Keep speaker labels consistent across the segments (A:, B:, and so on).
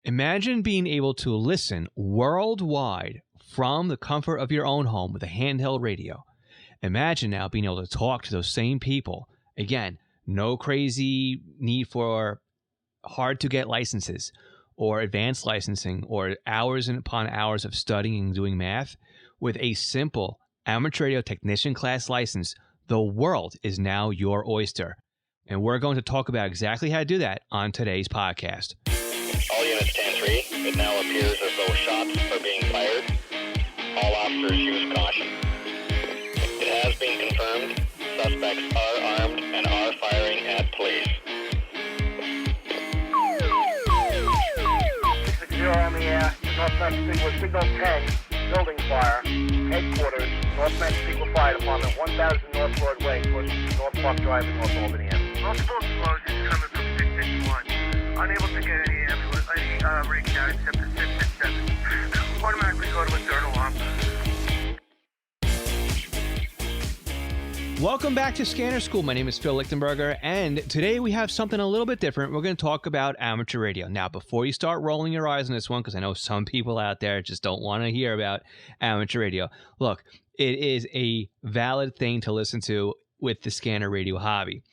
A: Imagine being able to listen worldwide from the comfort of your own home with a handheld radio. Imagine now being able to talk to those same people. Again, no crazy need for hard to get licenses or advanced licensing or hours upon hours of studying and doing math. With a simple amateur radio technician class license, the world is now your oyster. And we're going to talk about exactly how to do that on today's podcast.
B: All units stand 3. It now appears as though shots are being fired. All officers use caution. It has been confirmed suspects are armed and are firing at police.
C: 60 on the air, Northwest Signal, Signal 10, building fire, headquarters, Northwest Signal Fire Department, 1000 North Broadway, North Park Drive in North Albany.
D: Multiple explosions coming from 661. Unable to get any ambulance, any rig down except for 667. Automatically go to a third alarm.
A: Welcome back to Scanner School. My name is Phil Lichtenberger, and today we have something a little bit different. We're going to talk about amateur radio. Now, before you start rolling your eyes on this one, because I know some people out there just don't want to hear about amateur radio, look, it is a valid thing to listen to with the scanner radio hobby.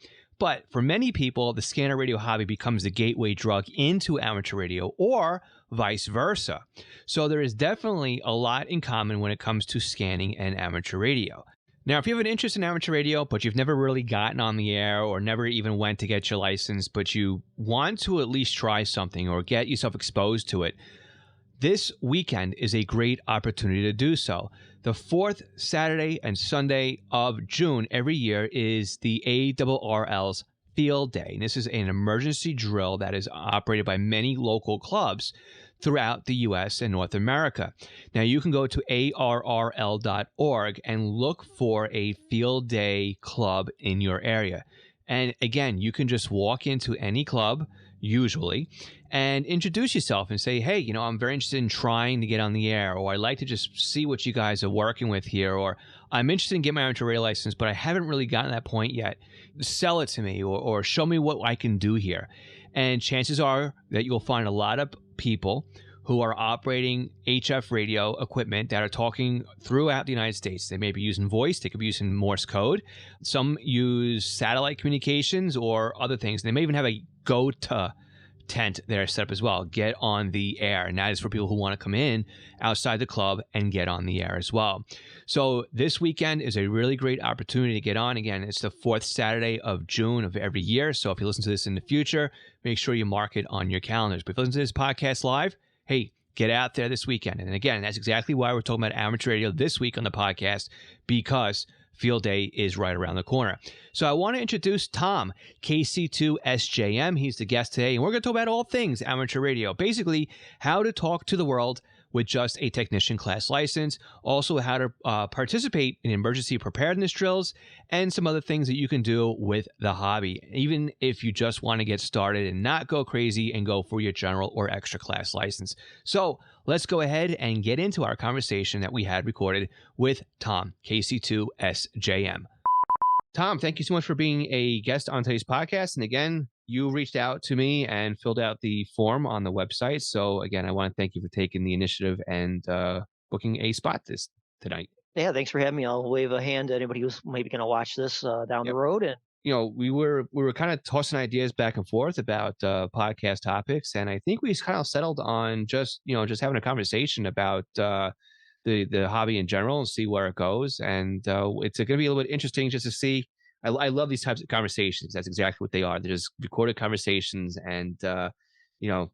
A: But for many people, the scanner radio hobby becomes the gateway drug into amateur radio or vice versa. So there is definitely a lot in common when it comes to scanning and amateur radio. Now, if you have an interest in amateur radio, but you've never really gotten on the air or never even went to get your license, but you want to at least try something or get yourself exposed to it, this weekend is a great opportunity to do so. The fourth Saturday and Sunday of June every year is the ARRL's Field Day. And this is an emergency drill that is operated by many local clubs throughout the U.S. and North America. Now, you can go to arrl.org and look for a field day club in your area. And again, you can just walk into any club, usually, and introduce yourself and say, hey, I'm very interested in trying to get on the air, or I'd like to just see what you guys are working with here, or I'm interested in getting my amateur radio license, but I haven't really gotten to that point yet. Sell it to me or show me what I can do here. And chances are that you'll find a lot of people who are operating HF radio equipment that are talking throughout the United States. They may be using voice, they could be using Morse code. Some use satellite communications or other things. They may even have a go-to tent there set up as well. Get on the air. And that is for people who want to come in outside the club and get on the air as well. So this weekend is a really great opportunity to get on. Again, it's the fourth Saturday of June of every year. So if you listen to this in the future, make sure you mark it on your calendars. But if you listen to this podcast live, hey, get out there this weekend. And again, that's exactly why we're talking about amateur radio this week on the podcast, because Field Day is right around the corner. So I want to introduce Tom, KC2SJM. He's the guest today, and we're going to talk about all things amateur radio. Basically, how to talk to the world with just a technician class license, also how to participate in emergency preparedness drills, and some other things that you can do with the hobby, even if you just want to get started and not go crazy and go for your general or extra class license. So let's go ahead and get into our conversation that we had recorded with Tom, KC2SJM. Tom, thank you so much for being a guest on today's podcast. And again, you reached out to me and filled out the form on the website. So again, I want to thank you for taking the initiative and booking a spot tonight.
E: Yeah, thanks for having me. I'll wave a hand to anybody who's maybe going to watch this down the road. And
A: we were kind of tossing ideas back and forth about podcast topics, and I think we kind of settled on just having a conversation about the hobby in general and see where it goes. And it's going to be a little bit interesting just to see. I love these types of conversations. That's exactly what they are. They're just recorded conversations, and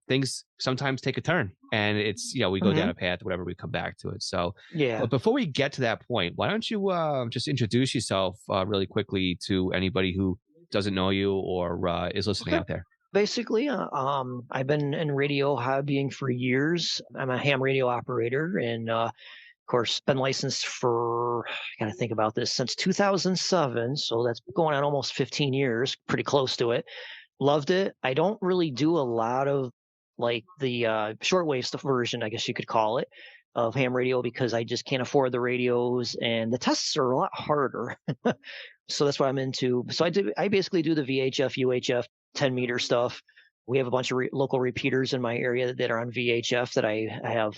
A: things sometimes take a turn, and it's we go down a path, whatever, we come back to it. So
E: yeah.
A: But before we get to that point, why don't you just introduce yourself really quickly to anybody who doesn't know you or is listening out there?
E: Basically, I've been in radio hobbying for years. I'm a ham radio operator, and of course, been licensed for, I got to think about this, since 2007. So that's going on almost 15 years, pretty close to it. Loved it. I don't really do a lot of like the shortwave stuff version, I guess you could call it, of ham radio, because I just can't afford the radios, and the tests are a lot harder. So that's what I'm into. So I basically do the VHF, UHF 10 meter stuff, We have a bunch of local repeaters in my area that are on VHF that I have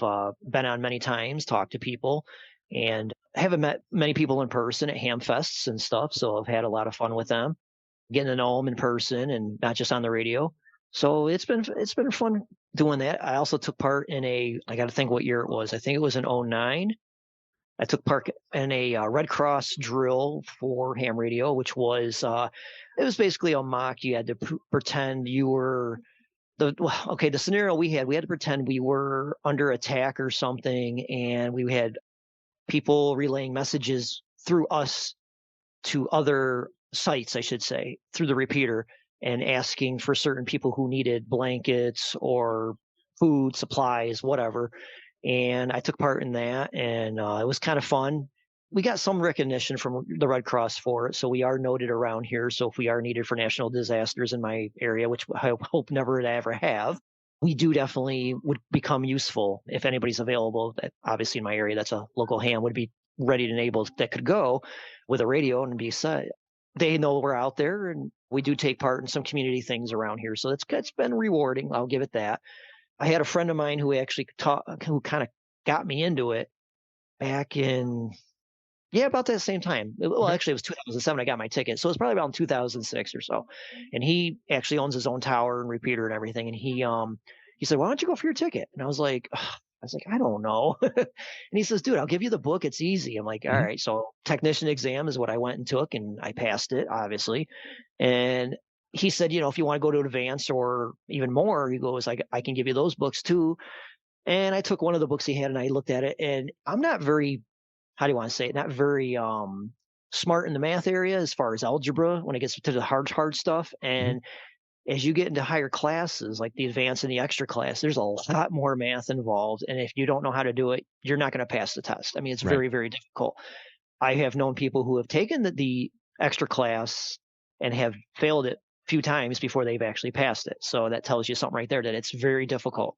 E: been on many times, talked to people, and I haven't met many people in person at hamfests and stuff. So I've had a lot of fun with them, getting to know them in person and not just on the radio. So it's been fun doing that. I also took part in I got to think what year it was. I think it was in '09. I took part in a Red Cross drill for ham radio, which was it was basically a mock. You had to pretend you were okay. The scenario we had to pretend we were under attack or something, and we had people relaying messages through us to other sites, I should say, through the repeater, and asking for certain people who needed blankets or food, supplies, whatever. And I took part in that, and it was kind of fun. We got some recognition from the Red Cross for it, so we are noted around here. So if we are needed for national disasters in my area, which I hope never to ever have, we do definitely would become useful if anybody's available. That obviously in my area, that's a local ham would be ready and able that could go with a radio and be set. They know we're out there, and we do take part in some community things around here. So it's been rewarding. I'll give it that. I had a friend of mine who actually who kind of got me into it back in, yeah, about that same time. Well,
A: Okay.
E: actually, it was 2007. I got my ticket, so it's probably around 2006 or so. And he actually owns his own tower and repeater and everything. And he said, "Why don't you go for your ticket?" And I was like, "Ugh." I was like, "I don't know." And he says, "Dude, I'll give you the book. It's easy." I'm like, "All
A: Mhm.
E: right." So technician exam is what I went and took, and I passed it, obviously. And he said, if you want to go to advanced or even more, he goes, I can give you those books too. And I took one of the books he had and I looked at it, and I'm not very, how do you want to say it? Not very smart in the math area as far as algebra when it gets to the hard stuff.
A: Mhm.
E: And as you get into higher classes, like the advanced and the extra class, there's a lot more math involved. And if you don't know how to do it, you're not going to pass the test. I mean, it's
A: Right.
E: very, very difficult. I have known people who have taken the extra class and have failed it a few times before they've actually passed it. So that tells you something right there that it's very difficult.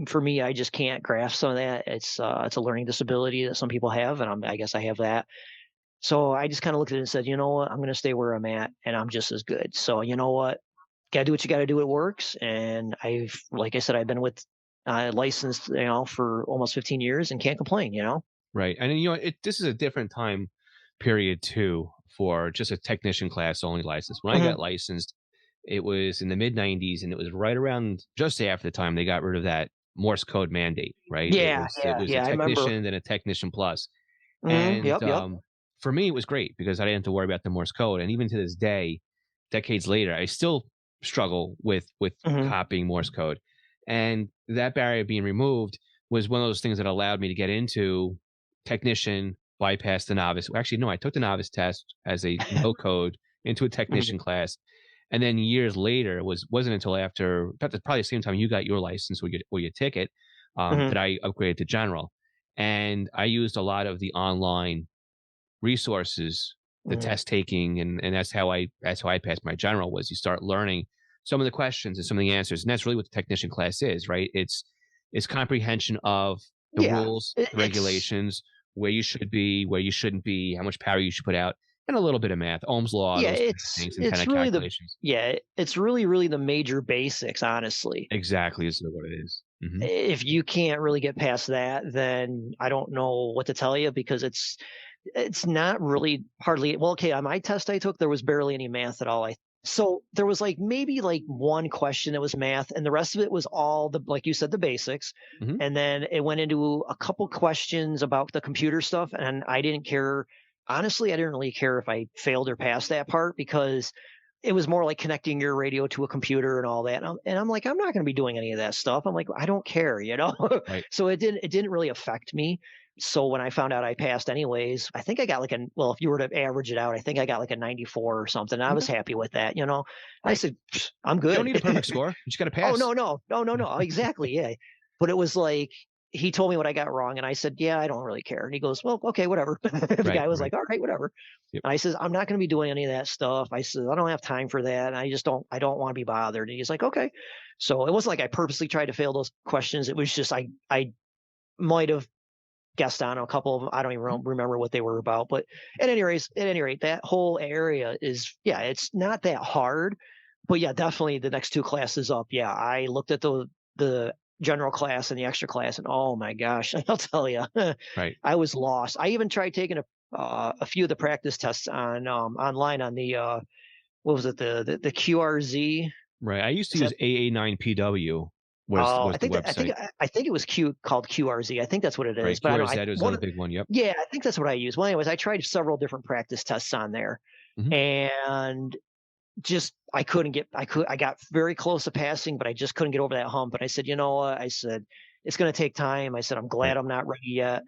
E: For me, I just can't grasp some of that. It's a learning disability that some people have, and I guess I have that. So I just kind of looked at it and said, you know what, I'm going to stay where I'm at, and I'm just as good. So you know what, got to do what you got to do. It works, and like I said, I've been with licensed, for almost 15 years, and can't complain.
A: Right. And this is a different time period too for just a technician class only license. When I
E: Hmm.
A: got licensed, it was in the mid 90s, and it was right around just after the time they got rid of that Morse code mandate, right? It
E: Yeah,
A: was it
E: yeah,
A: was a
E: yeah. I remember.
A: technician, then a technician plus. And
E: Yep, yep.
A: for me, it was great because I didn't have to worry about the Morse code. And even to this day, decades later, I still struggle with
E: Hmm.
A: copying Morse code. And that barrier being removed was one of those things that allowed me to get into technician, bypass the novice. Actually, no, I took the novice test as a no code into a
E: Hmm.
A: technician class. And then years later, wasn't until after about probably the same time you got your license or your ticket,
E: Hmm.
A: that I upgraded to general. And I used a lot of the online resources, the
E: Hmm.
A: test taking, and that's how I passed my general. Was you start learning some of the questions and some of the answers, and that's really what the technician class is, right? It's comprehension of the
E: Yeah,
A: rules, the
E: it's
A: regulations, where you should be, where you shouldn't be, how much power you should put out, and a little bit of math, Ohm's law,
E: yeah,
A: those kind of
E: it's
A: things,
E: it's
A: antenna
E: really
A: calculations.
E: it's really the major basics, honestly.
A: Exactly is what it is. Mhm.
E: If you can't really get past that, then I don't know what to tell you because it's not really hardly, well, okay, on my test I took, there was barely any math at all. So there was like maybe like one question that was math, and the rest of it was all the, like you said, the basics.
A: Mhm.
E: And then it went into a couple questions about the computer stuff, and I didn't care. Honestly, I didn't really care if I failed or passed that part because it was more like connecting your radio to a computer and all that. And I'm like, I'm not going to be doing any of that stuff. I'm like, I don't care.
A: Right.
E: So it didn't really affect me. So when I found out I passed anyways, I think I got well, if you were to average it out, I think I got like a 94 or something. I
A: Okay.
E: was happy with that. I
A: Right.
E: said, I'm
A: You don't
E: good.
A: need a perfect score. You just got to
E: Oh,
A: pass.
E: no, no. No, no, no. Exactly, yeah. But it was like, he told me what I got wrong, and I said, "Yeah, I don't really care." And he goes, "Well, okay, whatever." The
A: Right.
E: guy was
A: Right.
E: like, "All right, whatever."
A: Yep.
E: And I says, "I'm not gonna be doing any of that stuff." I said, "I don't have time for that, and I don't wanna be bothered." And he's like, "Okay." So it wasn't like I purposely tried to fail those questions. It was just I might have guessed on a couple of them. I don't even
A: Mhm.
E: remember what they were about. But at any rate, that whole area is, yeah, it's not that hard, but yeah, definitely the next two classes up. Yeah, I looked at the general class and the extra class, and oh my gosh, I'll tell you,
A: Right.
E: I was lost. I even tried taking a few of the practice tests on online on the what was it, the QRZ?
A: Right. I used to
E: Is
A: use
E: that
A: AA9PW
E: oh,
A: was the website.
E: I think it was called QRZ. I think that's what it
A: Right.
E: is. But I don't know.
A: QRZ was
E: One
A: another big one. Yep.
E: yeah, I think that's what I use. Well, anyways, I tried several different practice tests on there,
A: Hmm.
E: and just I got very close to passing, but I just couldn't get over that hump. And I said, you know what? I said it's going to take time. I said I'm glad
A: Right.
E: I'm not ready yet.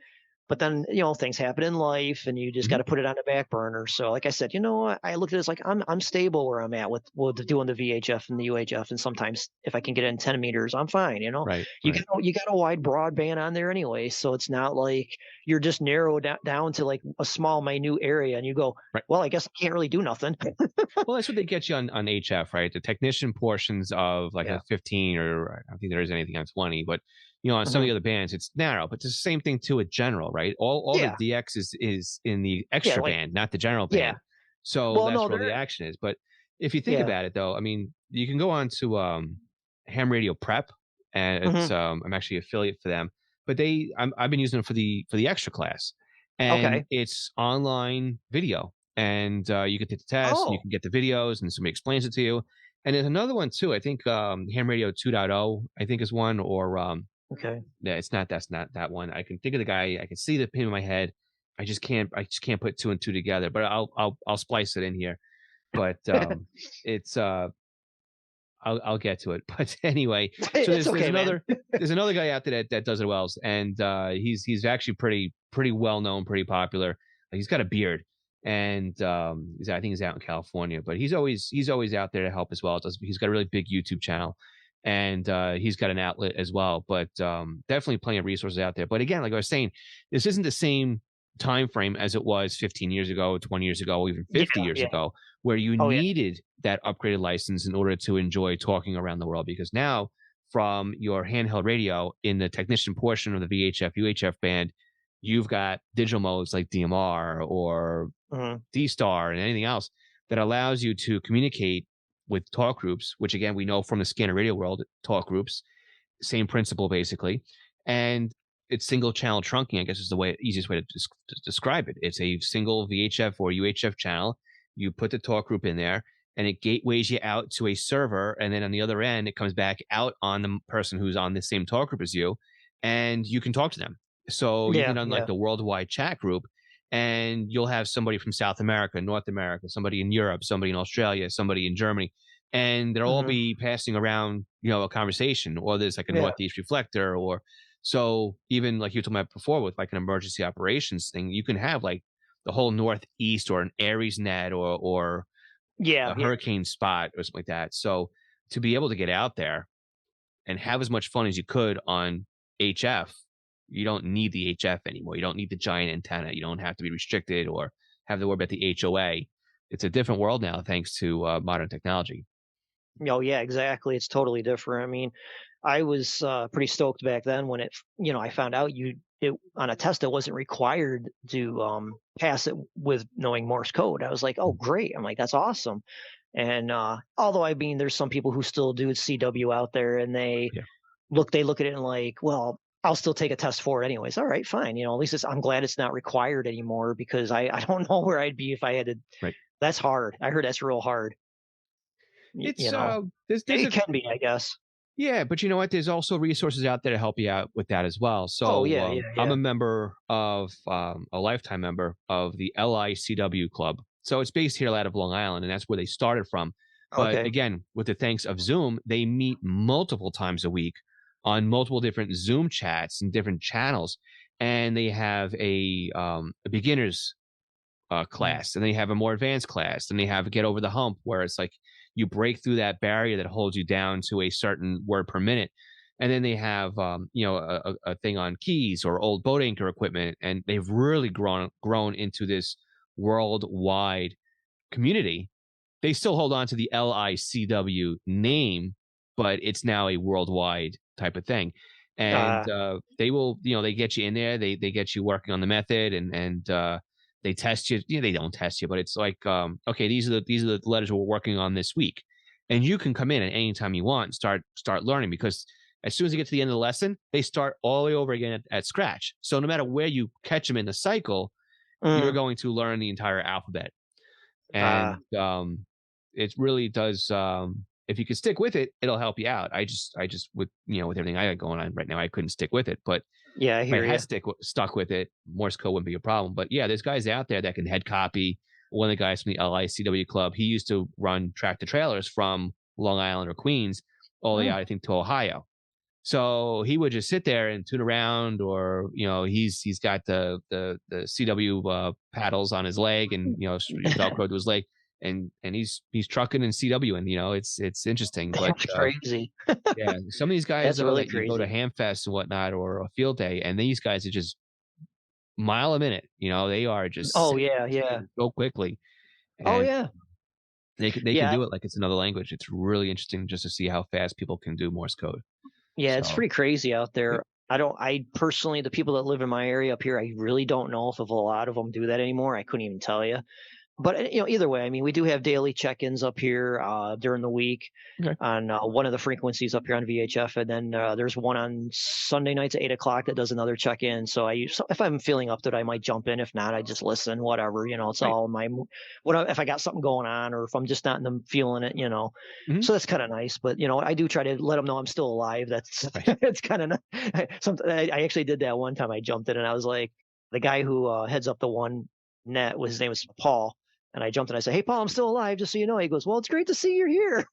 E: But then, things happen in life and you just
A: Hmm.
E: gotta put it on the back burner. So like I said, you know what? I looked at it as like I'm stable where I'm at with doing the VHF and the UHF, and sometimes if I can get in 10 meters, I'm fine, you know?
A: Right.
E: You
A: Right.
E: got you got a wide broadband on there anyway, so it's not like you're just narrowed down to like a small minute area and you go,
A: Right.
E: "Well, I guess I can't really do nothing."
A: Well, that's what they get you on HF, right? The technician portions of like
E: Yeah.
A: a 15, or I don't think there is anything on 20, but on some of
E: Mhm.
A: the other bands, it's narrow, but it's the same thing too with general, right? All the
E: Yeah.
A: DX is in the
E: Yeah,
A: extra
E: like
A: band, not the general
E: yeah.
A: band. So
E: Well,
A: that's
E: no,
A: where all the
E: they're
A: action is. But if you think
E: yeah.
A: about it though, I mean, you can go on to Ham Radio Prep, and it's
E: Mhm.
A: I'm actually affiliate for them, but I've been using them for the extra class, and
E: Okay.
A: it's online video, and you can take the test and you
E: Oh,
A: can get the videos and somebody explains it to you. And there's another one too. I think Ham Radio 2.0, I think is one, or
E: okay.
A: yeah, that's not that one. I can think of the guy. I can see the pin in my head. I just can't put two and two together. But I'll splice it in here. But it's I'll get to it. But anyway, so
E: It's
A: there's
E: okay, man.
A: another guy out there that does it well, and he's actually pretty well known, pretty popular. He's got a beard, and I think he's out in California, but he's always out there to help as well. He's got a really big YouTube channel, and he's got an outlet as well. But definitely plenty of resources out there. But again, like I was saying, this isn't the same time frame as it was 15 years ago, 20 years ago, even
E: Yeah,
A: 50 years
E: yeah.
A: ago, where you
E: Oh, yeah.
A: needed that upgraded license in order to enjoy talking around the world. Because now, from your handheld radio in the technician portion of the VHF, UHF band, you've got digital modes like DMR or
E: Mhm.
A: D-Star and anything else that allows you to communicate with talk groups, which again, we know from the scanner radio world, talk groups, same principle basically. And it's single channel trunking, I guess is the easiest way to describe it. It's a single VHF or UHF channel. You put the talk group in there, and it gateways you out to a server. And then on the other end, it comes back out on the person who's on the same talk group as you, and you can talk to them. So you
E: Yeah,
A: can on like
E: yeah.
A: the worldwide chat group, and you'll have somebody from South America, North America, somebody in Europe, somebody in Australia, somebody in Germany, and they'll all
E: Mhm.
A: be passing around, a conversation, or there's like a
E: Yeah.
A: Northeast reflector, or so even like you told me about before with like an emergency operations thing, you can have like the whole Northeast or an Aries net or
E: Yeah,
A: a
E: yeah.
A: hurricane spot or something like that. So to be able to get out there and have as much fun as you could on HF, you don't need the HF anymore. You don't need the giant antenna. You don't have to be restricted or have to worry about the HOA. It's a different world now thanks to modern technology.
E: Oh, yeah, exactly. It's totally different. I mean, I was pretty stoked back then when I found out it on a test it wasn't required to pass it with knowing Morse code. I was like, oh,
A: Mm.
E: great. I'm like, that's awesome. And although I mean, there's some people who still do CW out there, and
A: Yeah.
E: they look at it and like, well, I'll still take a test for it anyways. All right, fine. At least I'm glad it's not required anymore because I don't know where I'd be if I had to.
A: Right.
E: That's hard. I heard that's real hard. Y-
A: It's
E: you know,
A: there's
E: it
A: a
E: can be, I guess.
A: Yeah, but you know what? There's also resources out there to help you out with that as well.
E: Oh
A: So
E: yeah, yeah,
A: I'm
E: yeah.
A: a lifetime member of the LICW club. So it's based here out of Long Island, and that's where they started from. But
E: Okay.
A: again, with the thanks of Zoom, they meet multiple times a week on multiple different Zoom chats and different channels, and they have a beginners
E: Mm.
A: class, and then you have a more advanced class, and they have get over the hump where it's like you break through that barrier that holds you down to a certain word per minute. And then they have a thing on keys or old boat anchor equipment, and they've really grown into this worldwide community. They still hold on to the LICW name, but it's now a worldwide type of thing. And
E: Uh,
A: they will, they get you in there. They get you working on the method, and they test you. They don't test you, but it's like, okay, these are the letters we're working on this week, and you can come in at any time you want and start learning, because as soon as you get to the end of the lesson, they start all the way over again at scratch. So no matter where you catch them in the cycle, you're
E: Mm.
A: going to learn the entire alphabet.
E: Uh,
A: And it really does. If you can stick with it, it'll help you out. I just with with everything I got going on right now, I couldn't stick with it. But
E: yeah, I
A: if I
E: hear
A: had
E: you.
A: stuck with it, Morse code wouldn't be a problem. But yeah, there's guys out there that can head copy. One of the guys from the LICW club, he used to run tractor trailers from Long Island or Queens all the way
E: Mm.
A: out, I think, to Ohio. So he would just sit there and tune around, or he's got the CW paddles on his leg, and Velcro to his leg, and he's trucking in CW, and it's interesting. But
E: That's crazy.
A: yeah, some of these guys
E: That's
A: though
E: really
A: that you go to
E: crazy.
A: hamfest and whatnot, or a field day, and these guys are just mile a minute. They are just
E: Oh yeah, yeah.
A: saying so quickly,
E: Oh
A: and
E: yeah.
A: they can
E: Yeah,
A: do it like it's another language. It's really interesting just to see how fast people can do Morse code.
E: yeah, it's
A: So
E: pretty crazy out
A: yeah.
E: there. I personally, the people that live in my area up here, I really don't know if a lot of them do that anymore. I couldn't even tell you. But either way, I mean, we do have daily check-ins up here during the week
A: Okay.
E: on one of the frequencies up here on VHF, and then there's one on Sunday nights at 8 o'clock that does another check-in. So if I'm feeling up to it, I might jump in. If not, I just listen. Whatever, it's
A: Right.
E: all if I got something going on, or if I'm just not in the feeling it.
A: Mhm.
E: So that's kind of nice. But I do try to let them know I'm still alive. That's
A: Right.
E: it's kind of something. I actually did that one time. I jumped in and I was like, the guy who heads up the one net, his name was Paul. And I jumped and I said, "Hey, Paul, I'm still alive, just so you know." He goes, "Well, it's great to see you're here."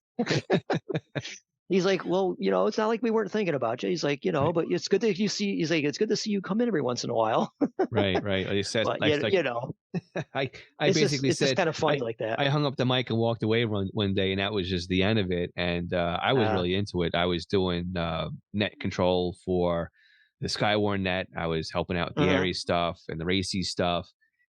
E: He's like, "Well, it's not like we weren't thinking about you." He's like,
A: Right.
E: "But it's good that you see." He's like, "It's good to see you come in every once in a while."
A: Right, right. It says
E: But
A: like I
E: it's just
A: basically
E: it's just
A: said
E: kind of funny
A: I
E: like that.
A: I hung up the mic and walked away one day, and that was just the end of it. And I was
E: Uh,
A: really into it. I was doing net control for the Skywarn net. I was helping out with the
E: mhm,
A: Aries stuff and the racy stuff,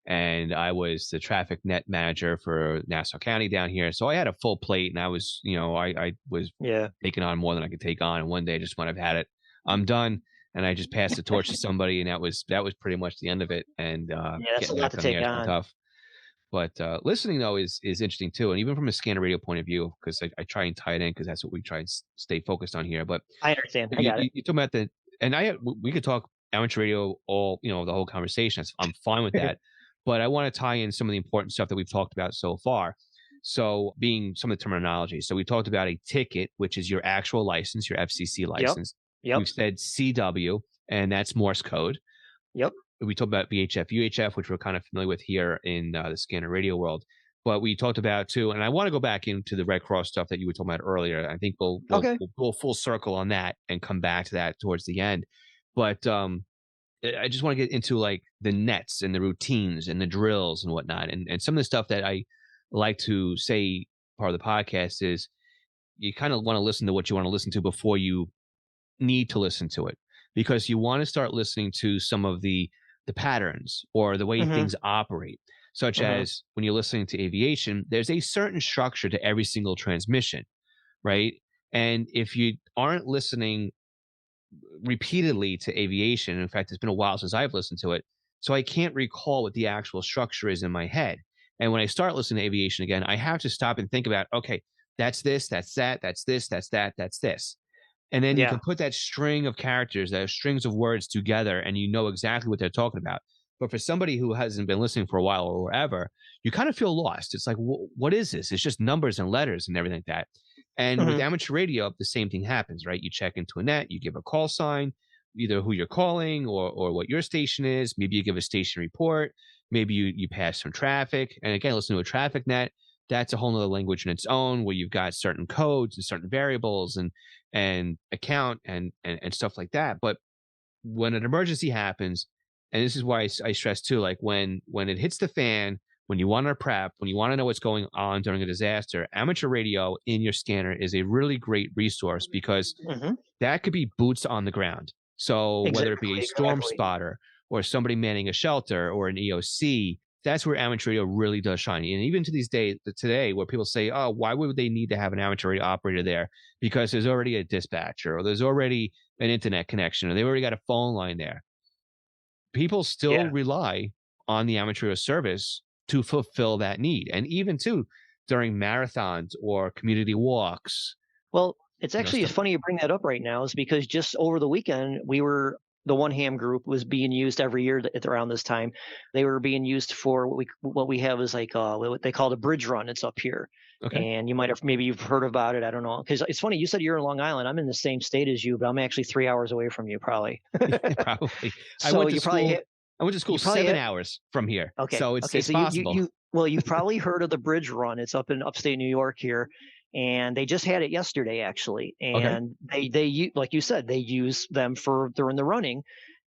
A: and I was the traffic net manager for Nassau County down here. So I had a full plate, and I was I was
E: yeah,
A: taking on more than I could take on. And one day, just when I've had it, I'm done. And I just passed the torch to somebody, and that was pretty much the end of it. And
E: yeah. That's a
A: getting
E: lot
A: back
E: to
A: on the air
E: take
A: has been
E: on.
A: tough. But listening though is interesting too, and even from a scanner radio point of view, because I try and tie it in because that's what we try and stay focused on here. But
E: I understand. I
A: you,
E: got it.
A: you, you talk about the, and we could talk amateur radio all the whole conversation. I'm fine with that, but I want to tie in some of the important stuff that we've talked about so far. So being some of the terminology. So we talked about a ticket, which is your actual license, your FCC
E: Yep,
A: license.
E: yep,
A: We've said CW, and that's Morse code.
E: yep.
A: We talked about VHF, UHF, which we're kind of familiar with here in the scanner radio world. But we talked about too, and I want to go back into the Red Cross stuff that you were talking about earlier. I think we'll we'll,
E: Okay.
A: we'll go full circle on that and come back to that towards the end. But I just want to get into like the nets and the routines and the drills and whatnot, and some of the stuff that I like to say part of the podcast is you kind of want to listen to what you want to listen to before you need to listen to it, because you want to start listening to some of the patterns or the way
E: Mhm,
A: things operate, such
E: mhm.
A: as when you're listening to aviation, there's a certain structure to every single transmission, right? And if you aren't listening repeatedly to aviation, in fact, it's been a while since I've listened to it, so I can't recall what the actual structure is in my head. And when I start listening to aviation again, I have to stop and think about, okay, that's this, that's that, that's this, that's that, that's this. And then you can
E: Yeah.
A: put that string of characters, that strings of words together, and you know exactly what they're talking about. But for somebody who hasn't been listening for a while or wherever, you kind of feel lost. It's like, what is this? It's just numbers and letters and everything like that. And with
E: Mhm.
A: amateur radio, the same thing happens, right? You check into a net, you give a call sign, either who you're calling or what your station is. Maybe you give a station report. Maybe you pass some traffic. And again, listen to a traffic net. That's a whole nother language in its own, where you've got certain codes and certain variables and account and stuff like that. But when an emergency happens, and this is why I stress too, like when it hits the fan, when you want to prep, when you want to know what's going on during a disaster, amateur radio in your scanner is a really great resource, because
E: Mhm.
A: that could be boots on the ground. So whether it be a
E: Exactly,
A: storm
E: exactly.
A: spotter or somebody manning a shelter or an EOC, that's where amateur radio really does shine. And even to these days, today, where people say, "Oh, why would they need to have an amateur radio operator there?" Because there's already a dispatcher, or there's already an internet connection, or they already got a phone line there. People still
E: Yeah.
A: rely on the amateur radio service to fulfill that need. And even too, during marathons or community walks,
E: Well, it's actually
A: stuff.
E: it's funny you bring that up right now, is because just over the weekend the one ham group was being used every year at around this time. They were being used for what we have is like what they call the bridge run. It's up here,
A: Okay.
E: and you might have maybe you've heard about it. I don't know, because it's funny you said you're in Long Island. I'm in the same state as you, but I'm actually 3 hours away from you, probably.
A: Yeah, probably. I
E: So
A: went to
E: you probably
A: school. I went to school
E: you probably
A: 7 hours from here,
E: Okay.
A: so
E: Okay.
A: it's
E: So you
A: possible.
E: well, you've probably heard of the Bridge Run. It's up in upstate New York here, and they just had it yesterday actually.
A: Okay.
E: And like you said, they use them for during the running.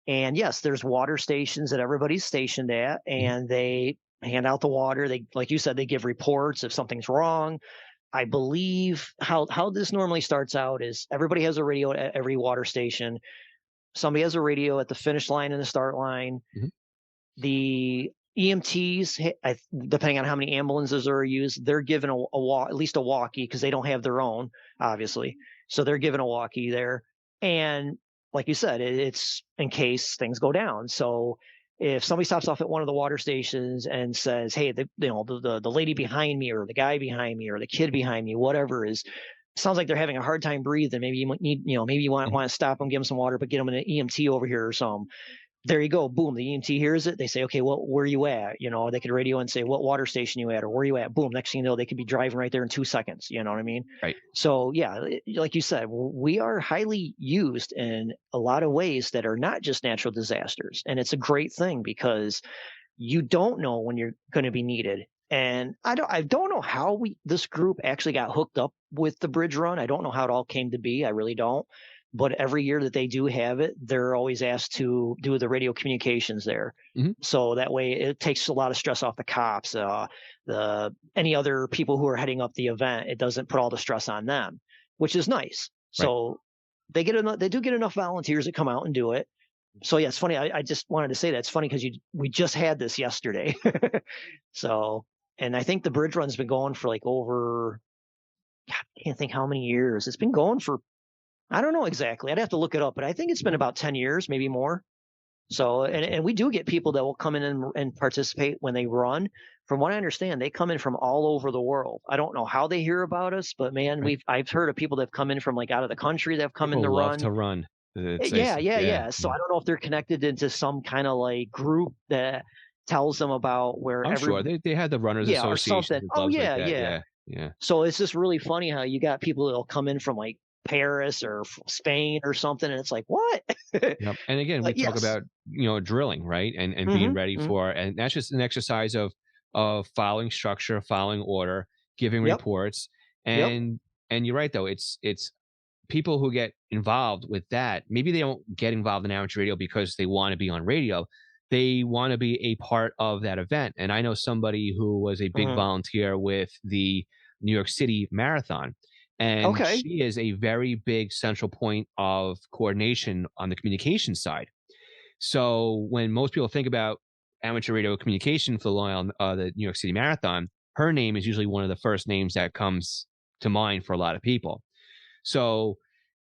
E: And yes, there's water stations that everybody's stationed at,
A: Mhm.
E: and they hand out the water. They, like you said, they give reports if something's wrong. I believe how this normally starts out is everybody has a radio at every water station. Somebody has a radio at the finish line and the start line.
A: Mhm.
E: The EMTs, depending on how many ambulances are used, they're given at least a walkie because they don't have their own, obviously. So they're given a walkie there. And like you said, it's in case things go down. So if somebody stops off at one of the water stations and says, "Hey, the lady behind me, or the guy behind me, or the kid behind me, whatever is," sounds like they're having a hard time breathing. Maybe you might need, maybe you want
A: Mhm.
E: to stop them, give them some water, but get them an EMT over here or something. There you go. Boom. The EMT hears it. They say, okay, well, where are you at? They could radio and say, what water station you at, or where you at? Boom. Next thing you know, they could be driving right there in 2 seconds. You know what I mean?
A: Right.
E: So yeah, like you said, we are highly used in a lot of ways that are not just natural disasters. And it's a great thing because you don't know when you're going to be needed. And I don't know how this group actually got hooked up with the bridge run. I don't know how it all came to be. I really don't. But every year that they do have it, they're always asked to do the radio communications there.
A: Mhm.
E: So that way it takes a lot of stress off the cops, the any other people who are heading up the event. It doesn't put all the stress on them, which is nice.
A: Right.
E: So they do get enough volunteers that come out and do it. So yeah, it's funny. I just wanted to say that it's funny because we just had this yesterday. So, and I think the bridge run's been going for like over, God, I can't think how many years. It's been going for, I don't know exactly. I'd have to look it up, but I think it's been about 10 years, maybe more. So, and we do get people that will come in and participate when they run. From what I understand, they come in from all over the world. I don't know how they hear about us, but man,
A: Right.
E: I've heard of people that have come in from like out of the country that have come in
A: People
E: to
A: love
E: run.
A: to run.
E: Yeah, yeah,
A: Yeah.
E: yeah. So I don't know if they're connected into some kind of like group that tells them about where
A: I'm sure they had the runners
E: yeah, or
A: associations
E: something.
A: and
E: Oh
A: clubs like
E: yeah,
A: that.
E: yeah.
A: Yeah. Yeah.
E: So it's just really funny how you got people that'll come in from like Paris or Spain or something, and it's like, what?
A: Yep. And again, we
E: But
A: talk
E: yes.
A: about, drilling, right? And being
E: Hmm.
A: ready
E: Hmm.
A: for, and that's just an exercise of following structure, following order, giving
E: Yep.
A: reports.
E: Yep.
A: And you're right though, it's people who get involved with that. Maybe they don't get involved in amateur radio because they want to be on radio. They want to be a part of that event. And I know somebody who was a big
E: Hmm.
A: volunteer with the New York City Marathon. And
E: Okay.
A: she is a very big central point of coordination on the communication side. So when most people think about amateur radio communication for the New York City Marathon, her name is usually one of the first names that comes to mind for a lot of people. So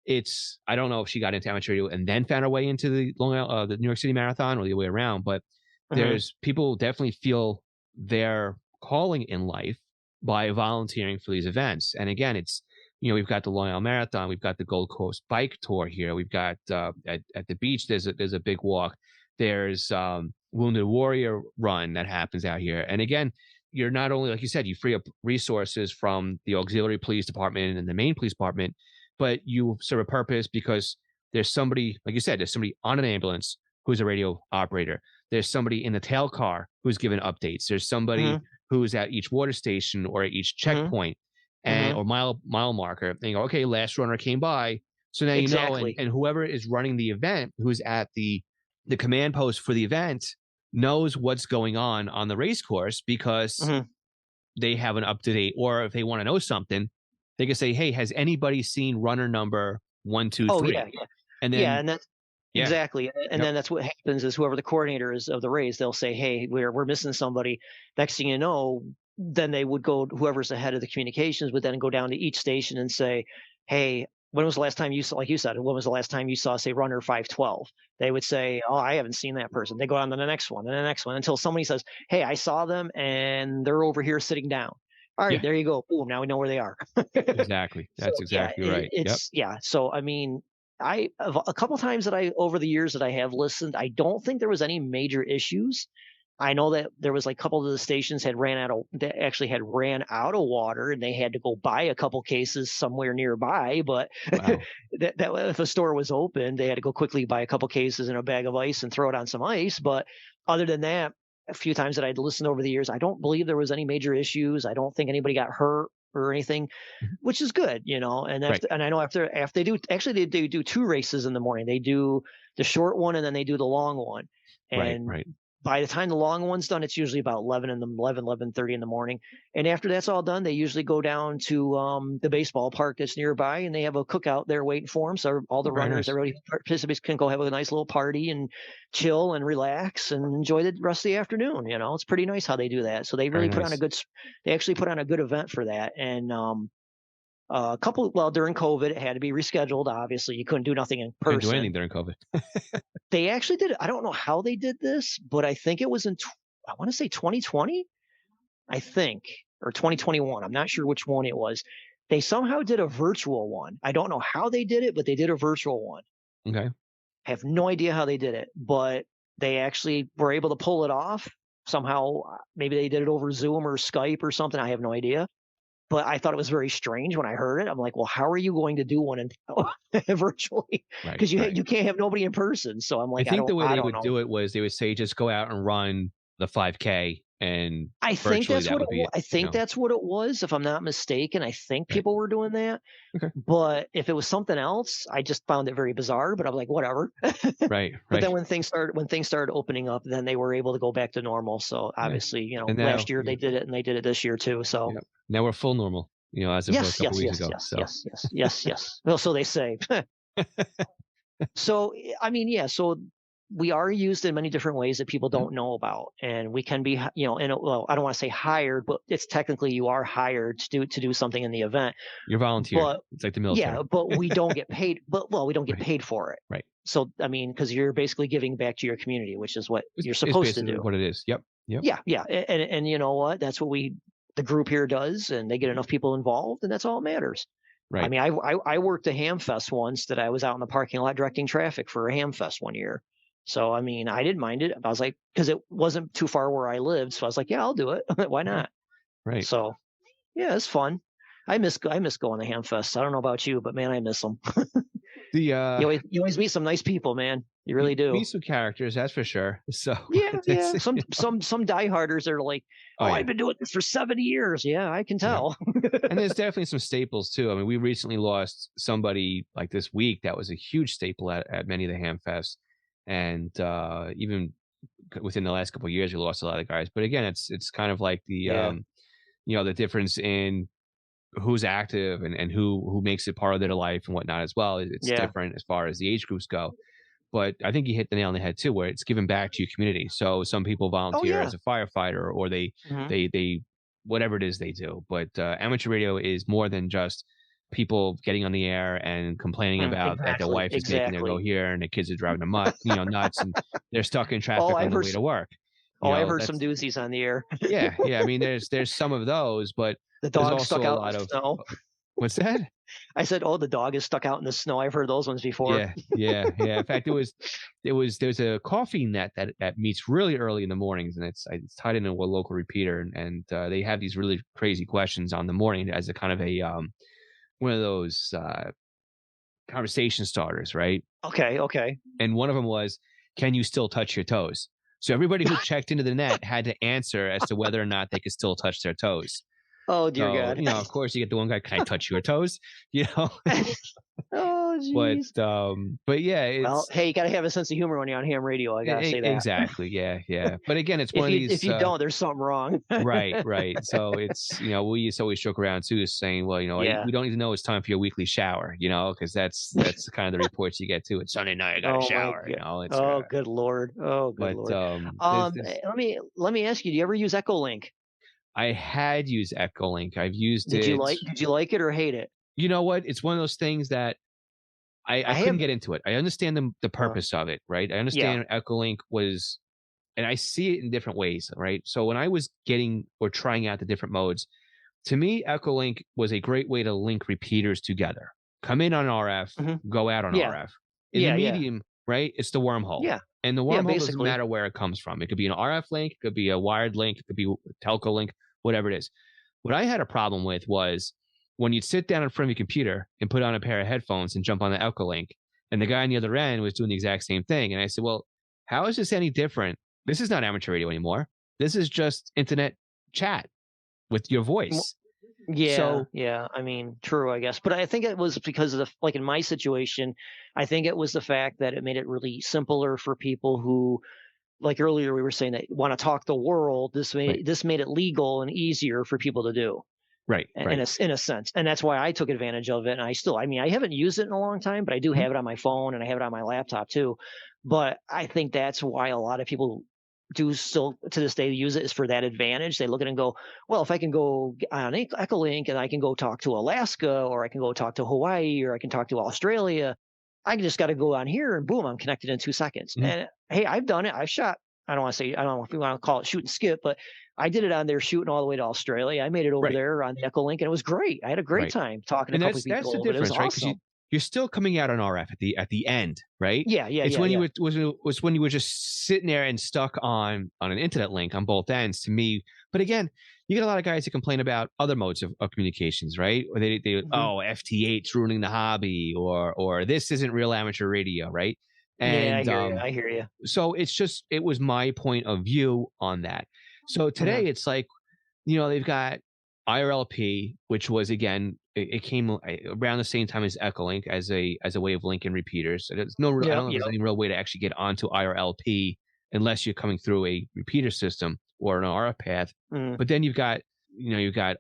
A: I don't know if she got into amateur radio and then found her way into the New York City Marathon or the other way around, but
E: Hmm.
A: there's people definitely feel their calling in life by volunteering for these events. And again, we've got the Long Island Marathon, we've got the Gold Coast Bike Tour here, we've got at the beach there's a big walk. There's Wounded Warrior Run that happens out here, and again, you're not only, like you said, you free up resources from the auxiliary police department and the main police department, but you serve a purpose because there's somebody, like you said, there's somebody on an ambulance who's a radio operator. There's somebody in the tail car who's given updates. There's somebody
E: Hmm.
A: who's at each water station or at each
E: Hmm.
A: checkpoint and
E: Hmm.
A: or mile marker. And you go, okay, last runner came by. So now you know,
E: Exactly.
A: and whoever is running the event, who's at the command post for the event, knows what's going on the race course because
E: Hmm.
A: they have an up to date. Or if they want to know something, they can say, "Hey, has anybody seen runner number one, two,
E: Oh yeah,
A: three?"
E: yeah,
A: And
E: yeah.
A: then,
E: And that's
A: yeah,
E: exactly. And
A: yep,
E: then that's what happens is whoever the coordinator is of the race, they'll say, "Hey, we're missing somebody." Next thing you know, then they would go. Whoever's the head of the communications would then go down to each station and say, "Hey, when was the last time you saw?" Like you said, when was the last time you saw, say, runner 512? They would say, "Oh, I haven't seen that person." They go on to the next one and the next one until somebody says, "Hey, I saw them and they're over here sitting down." All right,
A: Yeah,
E: there you go. Boom, now we know where they are.
A: exactly.
E: So
A: That's
E: yeah,
A: exactly right. Yep.
E: it's yeah. So I mean, a couple times that I over the years that I have listened, I don't think there was any major issues. I know that there was like a couple of the stations had ran out of they actually had ran out of water and they had to go buy a couple cases somewhere nearby. But
A: Wow.
E: that if a store was open, they had to go quickly buy a couple cases and a bag of ice and throw it on some ice. But other than that, a few times that I'd listened over the years, I don't believe there was any major issues. I don't think anybody got hurt or anything,
A: Mhm.
E: which is good, And
A: Right.
E: after, and I know after they do actually they do two races in the morning. They do the short one and then they do the long one.
A: Right.
E: And
A: Right.
E: by the time the long one's done, it's usually about 11:30 in the morning. And after that's all done, they usually go down to the baseball park that's nearby, and they have a cookout there waiting for them. So all
A: Oh,
E: the
A: very
E: runners,
A: nice.
E: everybody participants can go have a nice little party and chill and relax and enjoy the rest of the afternoon. It's pretty nice how they do that. So they
A: Very
E: really put on a
A: nice.
E: good. They actually put on a good event for that. And a couple, well, during COVID, it had to be rescheduled. Obviously, you couldn't do nothing in
A: Couldn't do anything
E: person.
A: during COVID.
E: They actually did it. I don't know how they did this, but I think it was I want to say 2020, I think, or 2021. I'm not sure which one it was. They somehow did a virtual one. I don't know how they did it, but they did a virtual one.
A: Okay.
E: I have no idea how they did it, but they actually were able to pull it off somehow. Maybe they did it over Zoom or Skype or something. I have no idea. But I thought it was very strange when I heard it. I'm like, well, how are you going to do one in virtually?
A: Right.
E: Because
A: Right.
E: you can't have nobody in person. So I'm
A: I
E: like,
A: think the way
E: I
A: they
E: don't
A: would
E: know.
A: do it was they would say just go out and run the 5K, and
E: I think
A: virtually
E: that's
A: that
E: what
A: would be it.
E: I think that's what it was, if I'm not mistaken. I think
A: Right.
E: people were doing that.
A: Okay.
E: But if it was something else, I just found it very bizarre. But I'm like, whatever.
A: Right.
E: But
A: Right.
E: then when things started opening up, then they were able to go back to normal. So
A: Yeah.
E: obviously,
A: And
E: last
A: now,
E: year
A: yeah,
E: they did it, and they did it this year too. So
A: yeah. Now we're full normal. As of a
E: yes,
A: couple
E: yes,
A: weeks
E: yes,
A: ago.
E: yes,
A: So.
E: yes, yes, yes, yes. Well, so they say. So I mean, yeah. So we are used in many different ways that people
A: Mhm.
E: don't know about, and we can be, well, I don't want to say hired, but it's technically you are hired to do something in the event.
A: You're volunteered.
E: But
A: It's like the
E: yeah,
A: military.
E: but we don't get paid. But well, we don't get
A: Right.
E: paid for it.
A: Right.
E: So I mean, because you're basically giving back to your community, which is what you're
A: It's
E: supposed to
A: basically
E: do.
A: what it is. Yep. Yep.
E: Yeah, yeah, and you know what? That's what the group here does, and they get enough people involved, and that's all that matters. I
A: Right.
E: mean, I worked a hamfest once that I was out in the parking lot directing traffic for a hamfest one year. So I mean, I didn't mind it. I was like, because it wasn't too far where I lived, so I was like, yeah, I'll do it. Why
A: Okay.
E: not?
A: Right.
E: So yeah, it's fun. I miss going to hamfest. I don't know about you, but man, I miss them.
A: The
E: You always meet some nice people, man. You really do.
A: meet some characters, that's for sure. So
E: Yeah,
A: it's,
E: yeah. Some dieharders are like,
A: oh
E: oh,
A: yeah.
E: I've been doing this for 70 years. Yeah, I can
A: Yeah.
E: tell.
A: And there's definitely some staples too. I mean, we recently lost somebody like this week that was a huge staple at many of the Hamfests, and even within the last couple of years, we lost a lot of guys. But again, it's kind of like the
E: Yeah,
A: the difference in who's active and who makes it part of their life and whatnot as well. It's
E: yeah.
A: different as far as the age groups go. But I think you hit the nail on the head too, where it's giving back to your community. So some people
E: Oh
A: volunteer
E: yeah.
A: as a firefighter, or
E: Mhm.
A: they whatever it is they do. But amateur radio is more than just people getting on the air and complaining about that their
E: Exactly,
A: wife is making them go
E: exactly.
A: here and the kids are driving them nuts, and they're stuck in
E: Oh,
A: traffic on
E: I've
A: the
E: heard
A: way to work.
E: I've heard some
A: That's
E: doozies on the air.
A: yeah, yeah. I mean, there's some of those, but
E: The
A: there's
E: dog
A: also
E: stuck
A: a
E: out in
A: lot
E: the
A: of
E: snow.
A: what's that?
E: I said, "Oh, the dog is stuck out in the snow." I've heard those ones before.
A: Yeah, yeah, yeah. In fact, there's a coffee net that meets really early in the mornings, and it's tied into a local repeater, and they have these really crazy questions on the morning as a kind of a one of those conversation starters, right?
E: Okay, okay.
A: And one of them was, "Can you still touch your toes?" So everybody who checked into the net had to answer as to whether or not they could still touch their toes.
E: Oh, dear
A: So,
E: God.
A: of course, you get the one guy, "Can I touch your toes?" You know,
E: Oh,
A: but
E: jeez.
A: but yeah,
E: Well,
A: it's
E: hey, you gotta have a sense of humor when you're on ham radio. I gotta say that.
A: exactly, yeah, yeah. But again, it's one of
E: If
A: these
E: you don't, there's something wrong.
A: right, right. So it's we used to always joke around too, saying, well,
E: Yeah.
A: we don't even know it's time for your weekly shower, because that's kind of the reports you get too. It's Sunday night, I got a
E: Oh my
A: shower,
E: God.
A: it's
E: Oh, good Lord. Oh, good
A: but
E: Lord.
A: there's
E: Let me ask you, do you ever use Echolink?
A: I had used Echolink. I've used it.
E: Did you like it or hate it?
A: You know what? It's one of those things that I
E: I
A: couldn't
E: have
A: get into it. I understand the
E: uh,
A: purpose of it, right? I
E: yeah.
A: understand Echolink was, and I see it in different ways, right? So when I was getting or trying out the different modes, to me, Echolink was a great way to link repeaters together. Come in on RF, go out on
E: Yeah.
A: RF. In the medium, right? It's the wormhole.
E: Yeah.
A: And the
E: Yeah,
A: wormhole doesn't
E: basically.
A: matter where it comes from. It could be an RF link, it could be a wired link, it could be a telco link, whatever it is. What I had a problem with was when you'd sit down in front of your computer and put on a pair of headphones and jump on the Echolink, and the guy on the other end was doing the exact same thing. And I said, well, how is this any different? This is not amateur radio anymore. This is just internet chat with your voice.
E: Yeah,
A: So,
E: yeah. I mean, true, I guess. But I think it was because of like in my situation, I think it was the fact that it made it really simpler for people who, like earlier we were saying, that want to talk the world. This made it legal and easier for people to do.
A: right.
E: In a sense, and that's why I took advantage of it. And I mean, I haven't used it in a long time, but I do have it on my phone and I have it on my laptop too. But I think that's why a lot of people do still to this day use it, is for that advantage. They look at it and go, well, if I can go on Echolink and I can go talk to Alaska, or I can go talk to Hawaii, or I can talk to Australia, I just got to go on here and boom, I'm connected in 2 seconds. And hey, I've done it. I've shot. I don't know if we want to call it shoot and skip, but I did it on there shooting all the way to Australia. I made it over there on the Echolink, and it was great. I had a great time talking to a couple of people.
A: That's the difference, right? Because
E: awesome.
A: you're still coming out on RF at the end, right?
E: Yeah.
A: It's when you was when you were just sitting there and stuck on an internet link on both ends. To me, but again, you get a lot of guys that complain about other modes of communications, right? Or they oh, FT8's ruining the hobby, or this isn't real amateur radio, right? And
E: I hear you.
A: So it was my point of view on that. So today it's like, they've got IRLP, which was, again, it came around the same time as Echolink as a way of linking repeaters. So there's I don't know if there's any real way to actually get onto IRLP unless you're coming through a repeater system or an RF path. But then you've got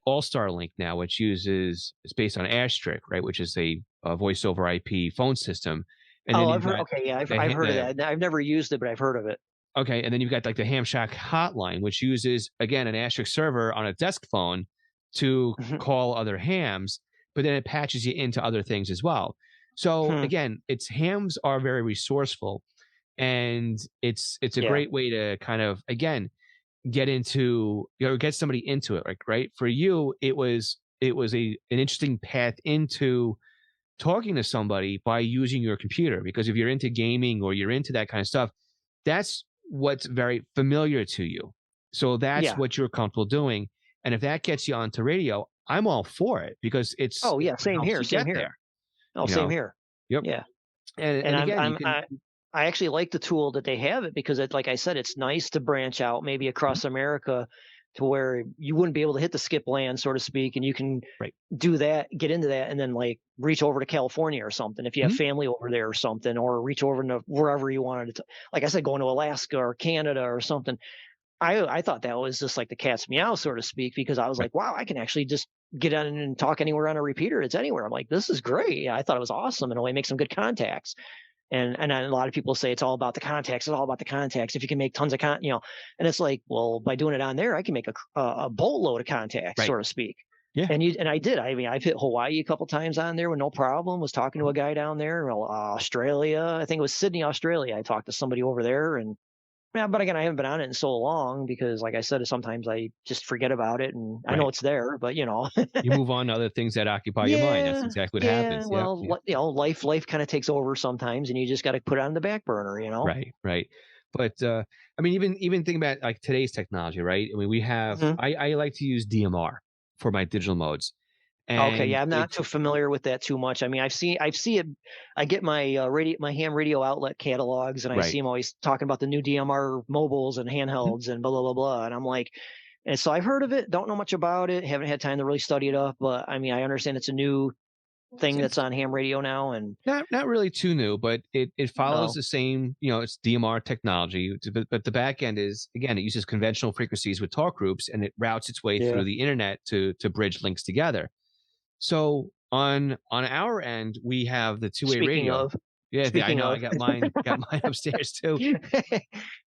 A: All-Star Link now, which it's based on Asterisk, right, which is a voice over IP phone system. And
E: I've heard. Okay, yeah, I've heard of that. I've never used it, but I've heard of it.
A: Okay, and then you've got like the Ham Shack hotline, which uses, again, an Asterisk server on a desk phone to call other hams, but then it patches you into other things as well. So again, hams are very resourceful, and it's a great way to kind of, again, get somebody into it, like, right? For you, it was an interesting path into talking to somebody by using your computer, because if you're into gaming or you're into that kind of stuff, that's what's very familiar to you. So that's what you're comfortable doing. And if that gets you onto radio, I'm all for it, because it's
E: same here.
A: There.
E: Same here.
A: Yep.
E: Yeah.
A: And again,
E: I actually like the tool that they have, it because like I said, it's nice to branch out maybe across America to where you wouldn't be able to hit the skip land, so to speak, and you can do that, get into that, and then like reach over to California or something if you have family over there or something, or reach over to wherever you wanted to. Like I said, going to Alaska or Canada or something. I thought that was just like the cat's meow, so to speak, because I was like, wow, I can actually just get on and talk anywhere on a repeater. It's anywhere. I'm like, this is great. Yeah, I thought it was awesome, and a way make some good contacts. And a lot of people say it's all about the contacts. It's all about the contacts. If you can make tons of and it's like, well, by doing it on there, I can make a boatload of contacts, so to speak. Yeah. And I did. I mean, I've hit Hawaii a couple times on there with no problem. Was talking to a guy down there. Well, Australia, I think it was Sydney, Australia. I talked to somebody over there, and but again, I haven't been on it in so long because, like I said, sometimes I just forget about it, and I know it's there, but
A: you move on to other things that occupy your mind. That's exactly what happens.
E: Well, life kind of takes over sometimes, and you just got to put it on the back burner.
A: Right. But I mean, even think about like today's technology, right? I mean, we have. I like to use DMR for my digital modes. And
E: I'm not too familiar with that too much. I mean, I see it. I get my my ham radio outlet catalogs, and I see them always talking about the new DMR mobiles and handhelds and blah blah blah blah. And I'm like, and so I've heard of it. Don't know much about it. Haven't had time to really study it up. But I mean, I understand it's a new thing that's on ham radio now, and
A: not really too new, but it follows the same. It's DMR technology, but the back end is, again, it uses conventional frequencies with talk groups, and it routes its way through the internet to bridge links together. So on our end, we have the two-way radio. I know. I got mine upstairs too.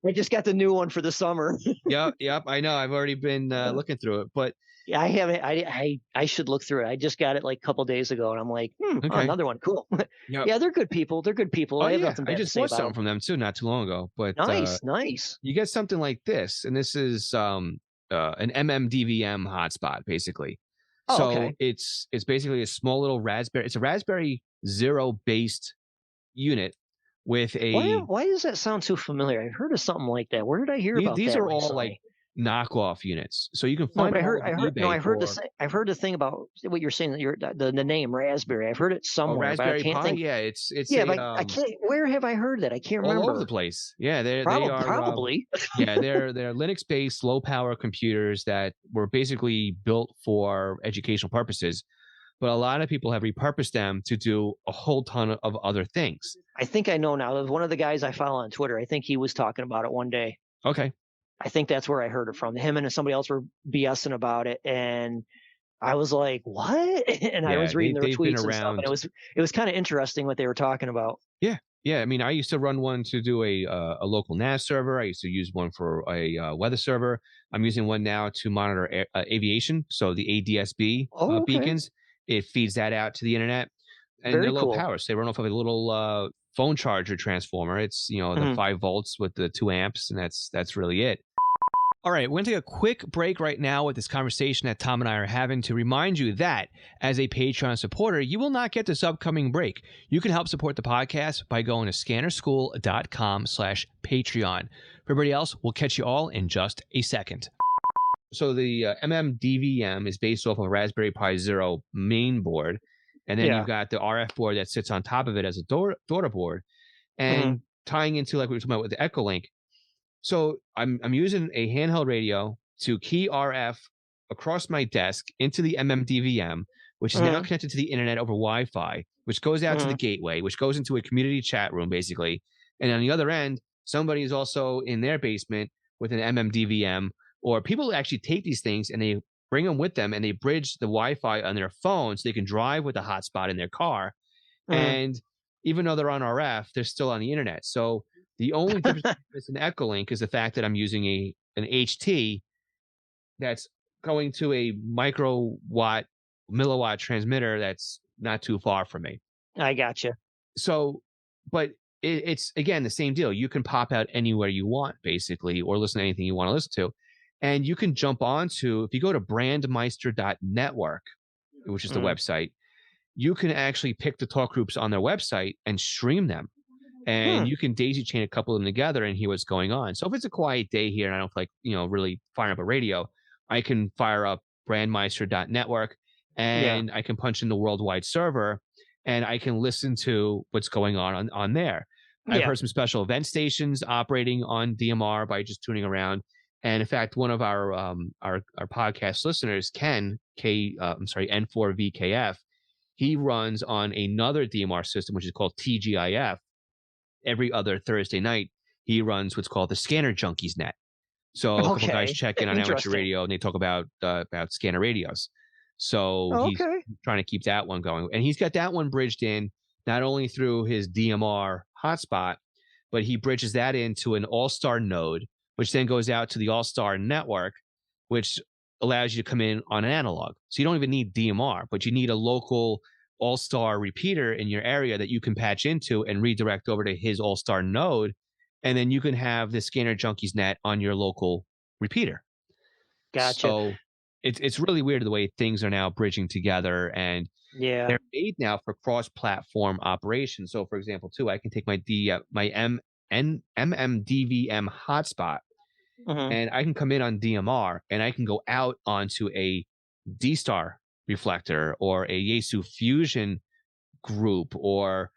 E: I just got the new one for the summer.
A: Yep. I know. I've already been looking through it, but
E: I haven't. I should look through it. I just got it like a couple days ago, and I'm like, another one, cool. Yeah, they're good people. I have nothing bad to say
A: bought
E: about
A: something from them too, not too long ago. But
E: nice.
A: You get something like this, and this is an MMDVM hotspot, basically.
E: Oh,
A: So
E: okay.
A: it's basically a small little Raspberry. It's a Raspberry Zero based unit with a
E: Why does that sound so familiar? I've heard of something like that. Where did I hear about
A: these
E: that
A: are all like
E: recently?
A: knockoff units. So you can
E: No,
A: find
E: but
A: them all over
E: no,
A: eBay for
E: I've heard the thing about what you're saying that the name raspberry. I've heard it
A: a
E: somewhere, but I
A: Raspberry
E: can't
A: Pi.
E: think.
A: Yeah, it's
E: Yeah,
A: a
E: but I can't. Where have I heard that? I can't
A: all over the
E: remember.
A: place. Yeah, they are
E: Probably.
A: yeah, they're Linux-based low power computers that were basically built for educational purposes, but a lot of people have repurposed them to do a whole ton of other things.
E: I think I know now. There's one of the guys I follow on Twitter. I think he was talking about it one day.
A: Okay.
E: I think that's where I heard it from. Him and somebody else were BSing about it, and I was like, "What?" And I
A: Yeah,
E: was reading their
A: they've been
E: tweets and stuff, and
A: around.
E: it was kind of interesting what they were talking about.
A: Yeah. Yeah, I mean, I used to run one to do a local NAS server. I used to use one for a weather server. I'm using one now to monitor aviation, so the ADSB
E: Oh, okay,
A: beacons. It feeds that out to the internet, and they're
E: very
A: low
E: cool.
A: power. So they run off of a little phone charger transformer. It's the
E: Mhm.
A: 5 volts with the 2 amps, and that's really it. All right, we're going to take a quick break right now with this conversation that Tom and I are having to remind you that as a Patreon supporter, you will not get this upcoming break. You can help support the podcast by going to scannerschool.com/Patreon. For everybody else, we'll catch you all in just a second. So the MMDVM is based off of a Raspberry Pi Zero main board, and then
E: Yeah.
A: you've got the RF board that sits on top of it as a daughter board,
E: Mhm.
A: and tying into like we were talking about with the Echolink. So I'm using a handheld radio to key RF across my desk into the MMDVM, which is now
E: Mhm.
A: connected to the internet over Wi-Fi, which goes out to the
E: Mhm.
A: gateway, which goes into a community chat room basically. And on the other end, somebody is also in their basement with an MMDVM, or people actually take these things and they bring them with them and they bridge the Wi-Fi on their phone so they can drive with a hotspot in their car.
E: Mhm.
A: And even though they're on RF, they're still on the internet. So the only difference between an Echolink is the fact that I'm using an HT that's going to a milliwatt transmitter that's not too far from me.
E: I gotcha.
A: So, but it's again the same deal. You can pop out anywhere you want, basically, or listen to anything you want to listen to. And you can jump onto, if you go to brandmeister.network, which is the
E: Mhm.
A: website, you can actually pick the talk groups on their website and stream them.
E: Hmm.
A: And you can daisy chain a couple of them together and hear what's going on. So if it's a quiet day here and I don't feel like, really firing up a radio, I can fire up brandmeister.network
E: Yeah.
A: and I can punch in the worldwide server and I can listen to what's going on there. I've
E: Yeah.
A: heard some special event stations operating on DMR by just tuning around. And in fact, one of our podcast listeners, Ken N4VKF, he runs on another DMR system, which is called TGIF. Every other Thursday night, he runs what's called the Scanner Junkies Net. So a couple guys
E: Okay.
A: check in on amateur
E: Interesting.
A: radio and they talk about scanner radios. So he's
E: Okay.
A: trying to keep that one going, and he's got that one bridged in not only through his DMR hotspot, but he bridges that into an All-Star node, which then goes out to the All-Star network, which allows you to come in on an analog. So you don't even need DMR, but you need a local All-Star repeater in your area that you can patch into and redirect over to his All-Star node. And then you can have the Scanner Junkies net on your local repeater.
E: Gotcha.
A: So it's really weird the way things are now bridging together, and
E: Yeah.
A: they're made now for cross-platform operation. So for example, too, I can take my MMDVM hotspot
E: Mhm.
A: and I can come in on DMR and I can go out onto a D-Star reflector or a Yaesu Fusion group, or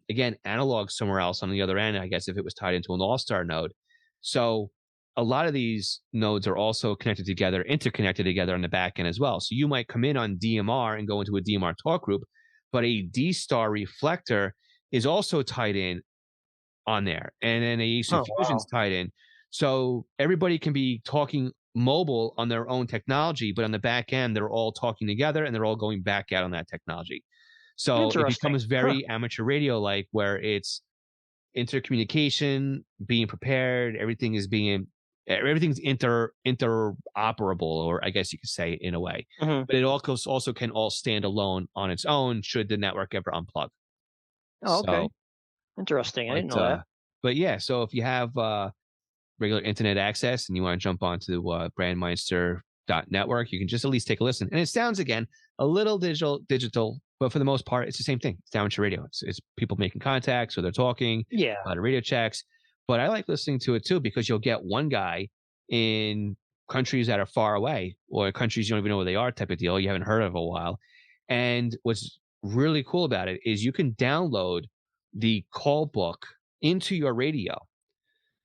A: again analog somewhere else on the other end, I guess, if it was tied into an All-Star node. So a lot of these nodes are also connected together, interconnected together on the back end as well. So you might come in on DMR and go into a DMR talk group, but a D-Star reflector is also tied in on there, and then a Yaesu
E: Oh,
A: Fusion's
E: wow.
A: tied in. So everybody can be talking mobile on their own technology, but on the back end, they're all talking together and they're all going back out on that technology. So it
E: Interesting.
A: becomes
E: Huh.
A: very amateur radio like, where it's intercommunication, being prepared, everything's interoperable, or I guess you could say in a way.
E: Mhm.
A: But it also can all stand alone on its own should the network ever unplug.
E: Oh,
A: So,
E: okay. Interesting. I
A: but
E: didn't know that.
A: yeah, so if you have regular internet access and you want to jump onto Brandmeister network. You can just at least take a listen. And it sounds, again, a little digital, but for the most part, it's the same thing. It's amateur radio. It's people making contact, so they're talking,
E: Yeah.
A: a lot of radio checks. But I like listening to it too, because you'll get one guy in countries that are far away, or countries you don't even know where they are, type of deal, you haven't heard of a while. And what's really cool about it is you can download the call book into your radio.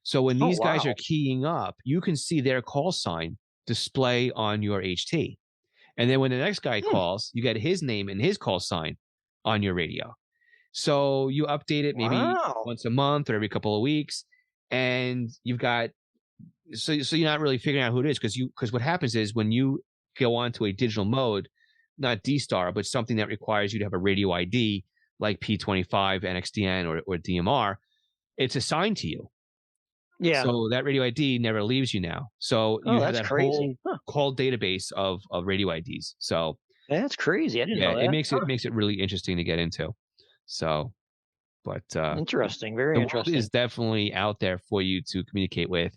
A: So when
E: Oh,
A: these guys are
E: wow.
A: keying up, you can see their call sign display on your HT. And then when the next guy
E: Hmm.
A: calls, you get his name and his call sign on your radio. So you update it maybe
E: Wow.
A: once a month or every couple of weeks, and you've got so you're not really figuring out who it is, because what happens is when you go onto a digital mode, not D-Star, but something that requires you to have a radio ID like P25, NXDN, or DMR, it's assigned to you.
E: Yeah.
A: So that radio ID never leaves you now. So
E: Oh,
A: you have
E: that's
A: that
E: crazy.
A: whole
E: Huh.
A: call database of radio IDs. So
E: That's crazy. I didn't
A: yeah,
E: know
A: it
E: that.
A: makes it really interesting to get into. So, but
E: Interesting. Very
A: the world
E: interesting.
A: is definitely out there for you to communicate with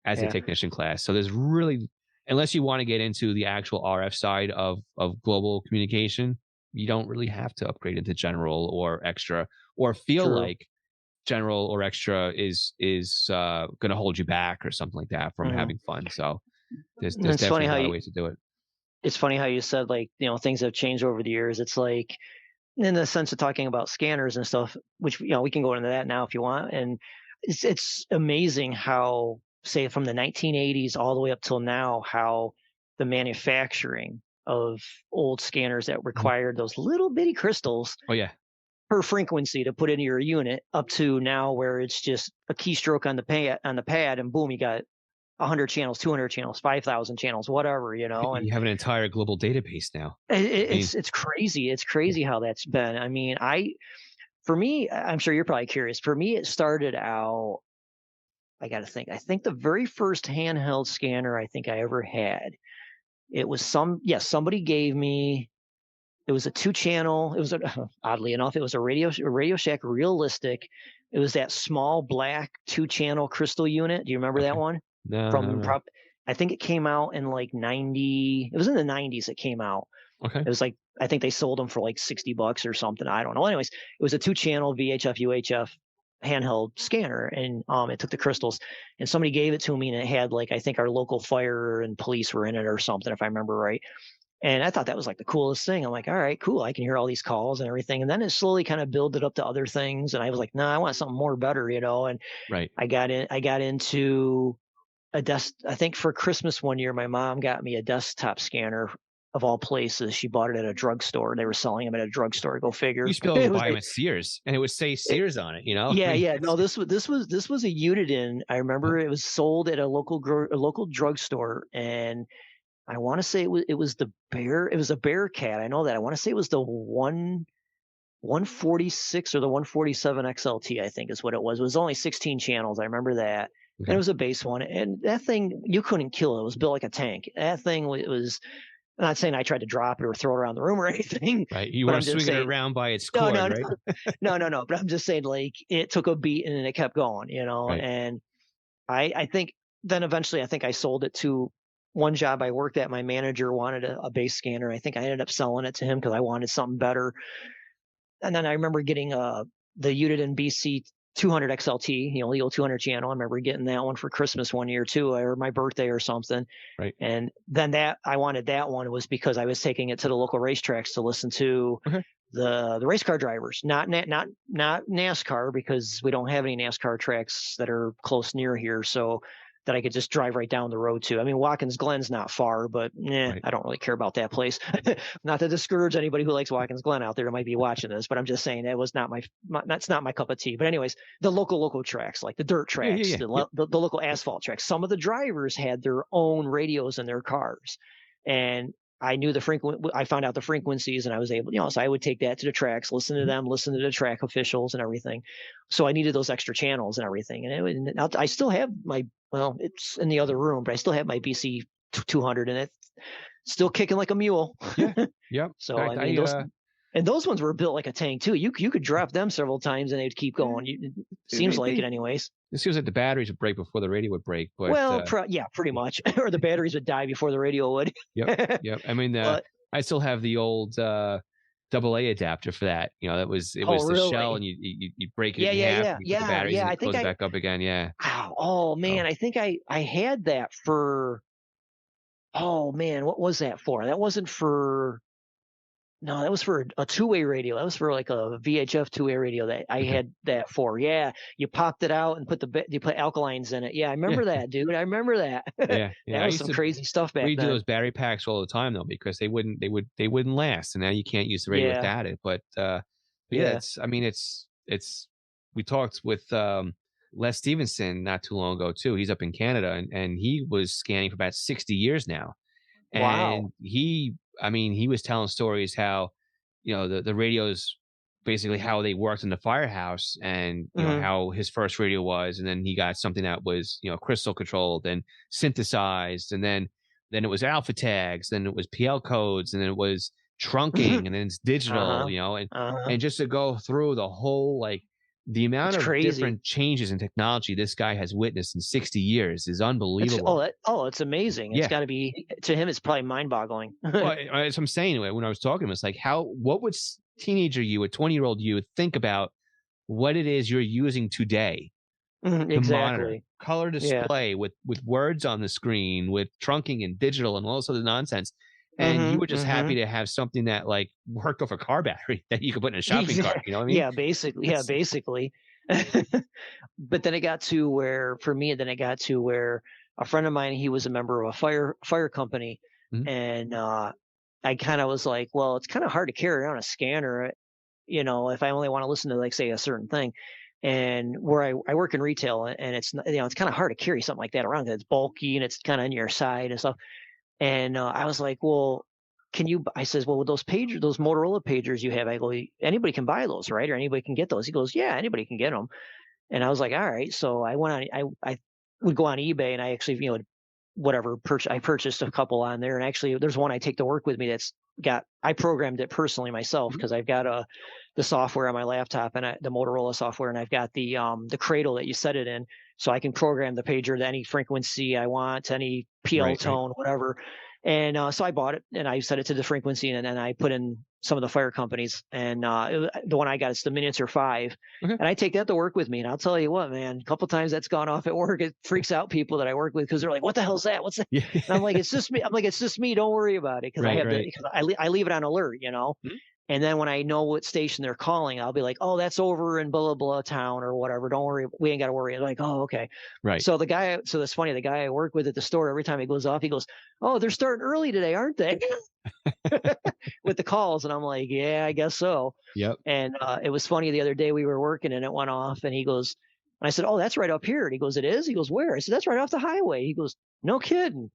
A: as a
E: Yeah.
A: technician class. So there's really, unless you want to get into the actual RF side of global communication, you don't really have to upgrade into general or extra, or feel
E: True.
A: like general or extra is going to hold you back or something like that from
E: Mhm.
A: having fun. So there's
E: And it's funny
A: definitely a
E: how
A: lot of ways to do it.
E: it's funny how you said, like, things have changed over the years. It's like, in the sense of talking about scanners and stuff, which, we can go into that now if you want. And it's amazing how, say, from the 1980s all the way up till now, how the manufacturing of old scanners that required those little bitty crystals
A: Oh yeah,
E: per frequency to put into your unit, up to now where it's just a keystroke on the pad, and boom, you got 100 channels, 200 channels, 5,000 channels, whatever, and
A: you have an entire global database now. I mean,
E: it's crazy. It's crazy how that's been. I mean, for me, I'm sure you're probably curious. For me, it started out, I got to think. I think the very first handheld scanner I think I ever had, it was somebody gave me. It was a 2-channel. It was oddly enough, it was a Radio Shack Realistic. It was that small black 2-channel crystal unit. Do you remember that
A: okay.
E: one?
A: No, no,
E: From
A: no.
E: I think it came out in like 90. It was in the 90s. It came out.
A: Okay.
E: It was like, I think they sold them for like $60 or something. I don't know. Anyways, it was a 2-channel VHF UHF handheld scanner, and it took the crystals, and somebody gave it to me, and it had, like, I think our local fire and police were in it or something, if I remember right. And I thought that was like the coolest thing. I'm like, all right, cool. I can hear all these calls and everything. And then it slowly kind of builded up to other things. And I was like, no, I want something more better, And
A: Right.
E: I got into a desk. I think for Christmas one year, my mom got me a desktop scanner, of all places. She bought it at a drugstore. They were selling them at a drugstooor. Go figure.
A: You used to be able
E: It
A: to
E: was
A: buy them
E: like,
A: at Sears, and it would say Sears on it. I
E: yeah,
A: mean,
E: yeah. No, this was a Uniden. I remember it was sold at a local drugstore, and I want to say it was the Bear. It was a Bearcat. I know that. I want to say it was the 146 or the 147 XLT. I think is what it was. It was only 16 channels. I remember that. And
A: okay.
E: it was a base one. And that thing, you couldn't kill it. It was built like a tank. That thing was. I'm not saying I tried to drop it or throw it around the room or anything.
A: Right. You
E: But I'm
A: weren't
E: just
A: swinging it
E: saying,
A: around by its
E: no,
A: cord,
E: no,
A: right?
E: no. But I'm just saying, like, it took a beat and then it kept going,
A: Right.
E: And I think then eventually I think I sold it to one job I worked at. My manager wanted a base scanner. I think I ended up selling it to him because I wanted something better. And then I remember getting the Uniden BC 200 XLT, the old 200 channel. I remember getting that one for Christmas one year too, or my birthday or something.
A: Right.
E: And then that I wanted that one was because I was taking it to the local racetracks to listen to
A: Okay.
E: the race car drivers, not NASCAR, because we don't have any NASCAR tracks that are close near here, so that I could just drive right down the road to. I mean, Watkins Glen's not far, but
A: Right.
E: I don't really care about that place. Not to discourage anybody who likes Watkins Glen out there that might be watching this, but I'm just saying that was not that's not my cup of tea. But anyways, the local tracks, like the dirt
A: Yeah,
E: tracks,
A: yeah, yeah.
E: the local asphalt tracks, some of the drivers had their own radios in their cars, and I knew I found out the frequencies, and I was able, so I would take that to the tracks, listen to them, listen to the track officials and everything. So I needed those extra channels and everything. And I still have it's in the other room, but I still have my BC 200, and it's still kicking like a mule.
A: Yeah. Yep.
E: So
A: In fact,
E: I mean, those. And those ones were built like a tank too. You could drop them several times and they'd keep going. Seems like it anyways.
A: It seems like the batteries would break before the radio would break, but
E: Well, yeah, pretty much. Or the batteries would die before the radio would.
A: yep, yep. I mean,
E: But
A: I still have the old AA adapter for that. You know, it was the shell,
E: really?
A: and you break it
E: Yeah,
A: in
E: yeah,
A: half,
E: yeah,
A: and you put the
E: yeah,
A: batteries
E: yeah.
A: in,
E: I
A: it
E: think
A: closes back up again. Yeah.
E: wow. Oh
A: So
E: man, I think I had that for. Oh man, what was that for? That wasn't for. No, that was for a two-way radio. That was for like a VHF two-way radio that I
A: okay.
E: had that for. Yeah, you popped it out and you put alkalines in it. Yeah, I
A: Yeah,
E: remember that, dude. I remember that.
A: yeah, yeah.
E: That
A: I
E: was
A: used
E: some
A: to
E: crazy stuff back
A: we do
E: then.
A: those battery packs all the time though, because they wouldn't last, and now you can't use the radio
E: Yeah,
A: without it. But yeah,
E: yeah.
A: it's I mean it's we talked with Les Stevenson not too long ago too. He's up in Canada, and he was scanning for about 60 years now.
E: Wow.
A: And I mean, he was telling stories how, the radios, basically how they worked in the firehouse, and,
E: Hmm.
A: how his first radio was. And then he got something that was, crystal controlled and synthesized. And then it was alpha tags, then it was PL codes, and then it was trunking, and then it's digital,
E: Uh-huh. Uh-huh.
A: and just to go through the whole, like, the
E: It's
A: amount of
E: crazy.
A: different changes in technology this guy has witnessed in 60 years is unbelievable.
E: It's amazing. It's
A: Yeah.
E: got to be to him. It's probably mind-boggling.
A: Well, as I'm saying, when I was talking to him, it's like, what would teenager you, a 20-year-old you, think about what it is you're using today
E: Mhm,
A: to monitor
E: exactly.
A: color
E: Yeah.
A: display with words on the screen, with trunking and digital and all this other nonsense. And you
E: Hmm.
A: were just happy
E: Hmm.
A: to have something that, like, worked off a car battery that you could put in a shopping cart.
E: Exactly.
A: You know what I mean?
E: Yeah, basically. Yeah,
A: It's
E: basically. But then it got to where, for me, then it got to where a friend of mine, he was a member of a fire company,
A: Mhm.
E: and I kind of was like, well, it's kind of hard to carry around a scanner, if I only want to listen to, like, say, a certain thing. And where I work in retail, and it's kind of hard to carry something like that around 'cause it's bulky and it's kind of on your side and stuff. And I was like, well, I says, well, with those Motorola pagers you have, I go, anybody can buy those, right? Or anybody can get those. He goes, yeah, anybody can get them. And I was like, all right. So I went on, I would go on eBay, and I actually, whatever, I purchased a couple on there. And actually, there's one I take to work with me I programmed it personally myself
A: Mhm.
E: because I've got the software on my laptop, and the Motorola software, and I've got the cradle that you set it in. So I can program the pager to any frequency I want, to any PL
A: Right, right.
E: tone, whatever. And so I bought it and I set it to the frequency, and then I put in some of the fire companies. And the one I got is the Miniature 5.
A: Okay.
E: And I take that to work with me. And I'll tell you what, man, a couple times that's gone off at work. It freaks out people that I work with because they're like, what the hell's that? What's that?
A: Yeah.
E: And I'm like, it's just me. I'm like, it's just me. Don't worry about it. Because
A: Right, right.
E: I leave it on alert.
A: Mhm.
E: And then when I know what station they're calling, I'll be like, oh, that's over in blah, blah, blah town or whatever. Don't worry. We ain't got to worry. I'm like, oh, okay.
A: Right.
E: So that's funny. The guy I work with at the store, every time he goes off, he goes, oh, they're starting early today, aren't they? With the calls. And I'm like, yeah, I guess so.
A: Yep.
E: And it was funny, the other day we were working and it went off, and he goes, and I said, oh, that's right up here. And he goes, it is? He goes, where? I said, that's right off the highway. He goes, no kidding.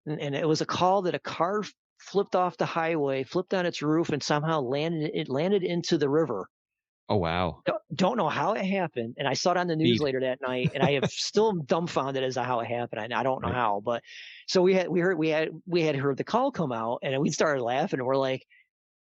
E: And it was a call that a car flipped off the highway, flipped on its roof, and somehow landed into the river.
A: Oh, wow.
E: Don't know how it happened. And I saw it on the news
A: Speed.
E: later that night, and I have still dumbfounded as to how it happened. I don't know
A: Right.
E: how, but so we had heard the call come out, and we started laughing, and we're like,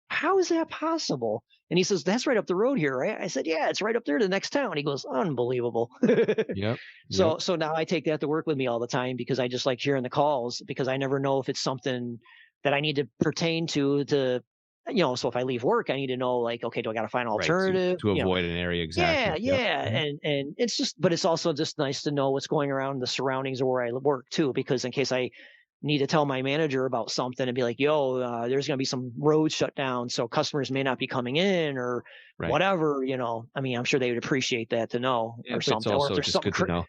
E: how is that possible? And he says, that's right up the road here, right? I said, yeah, it's right up there to the next town. He goes, unbelievable.
A: Yep. Yep.
E: So now I take that to work with me all the time because I just like hearing the calls, because I never know if it's something that I need to pertain so if I leave work, I need to know, like, okay, do I got to find an
A: Right.
E: alternative?
A: To avoid an area.
E: Yeah,
A: Exactly. Yep.
E: yeah.
A: Mhm.
E: And but it's also just nice to know what's going around the surroundings of where I work too, because in case I need to tell my manager about something and be like, yo, there's going to be some roads shut down, so customers may not be coming in or
A: Right.
E: whatever. I mean, I'm sure they would appreciate that to know,
A: Yeah,
E: or
A: but it's
E: something, or if
A: also
E: there's
A: just
E: something
A: good to know.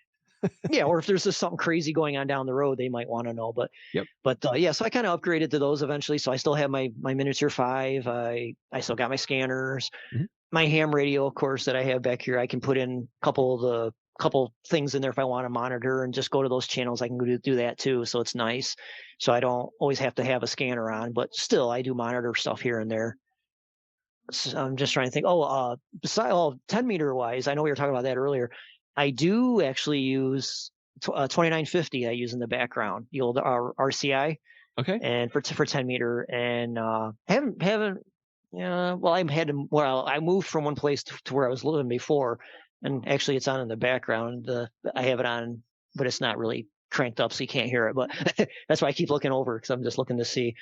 E: yeah, or if there's just something crazy going on down the road, they might want to know.
A: Yep.
E: But yeah, so I kind of upgraded to those eventually. So I still have my Miniature 5. I still got my scanners,
A: Mhm.
E: my ham radio, of course, that I have back here. I can put in couple things in there if I want to monitor and just go to those channels. I can do that too. So it's nice. So I don't always have to have a scanner on, but still I do monitor stuff here and there. So I'm just trying to think. Oh, besides, 10-meter wise, I know we were talking about that earlier. I do actually use 2950. I use in the background, the old RCI,
A: Okay.
E: and for 10-meter, and haven't Yeah, well, I moved from one place to where I was living before, and actually it's on in the background. I have it on, but it's not really cranked up, so you can't hear it. But that's why I keep looking over because I'm just looking to see.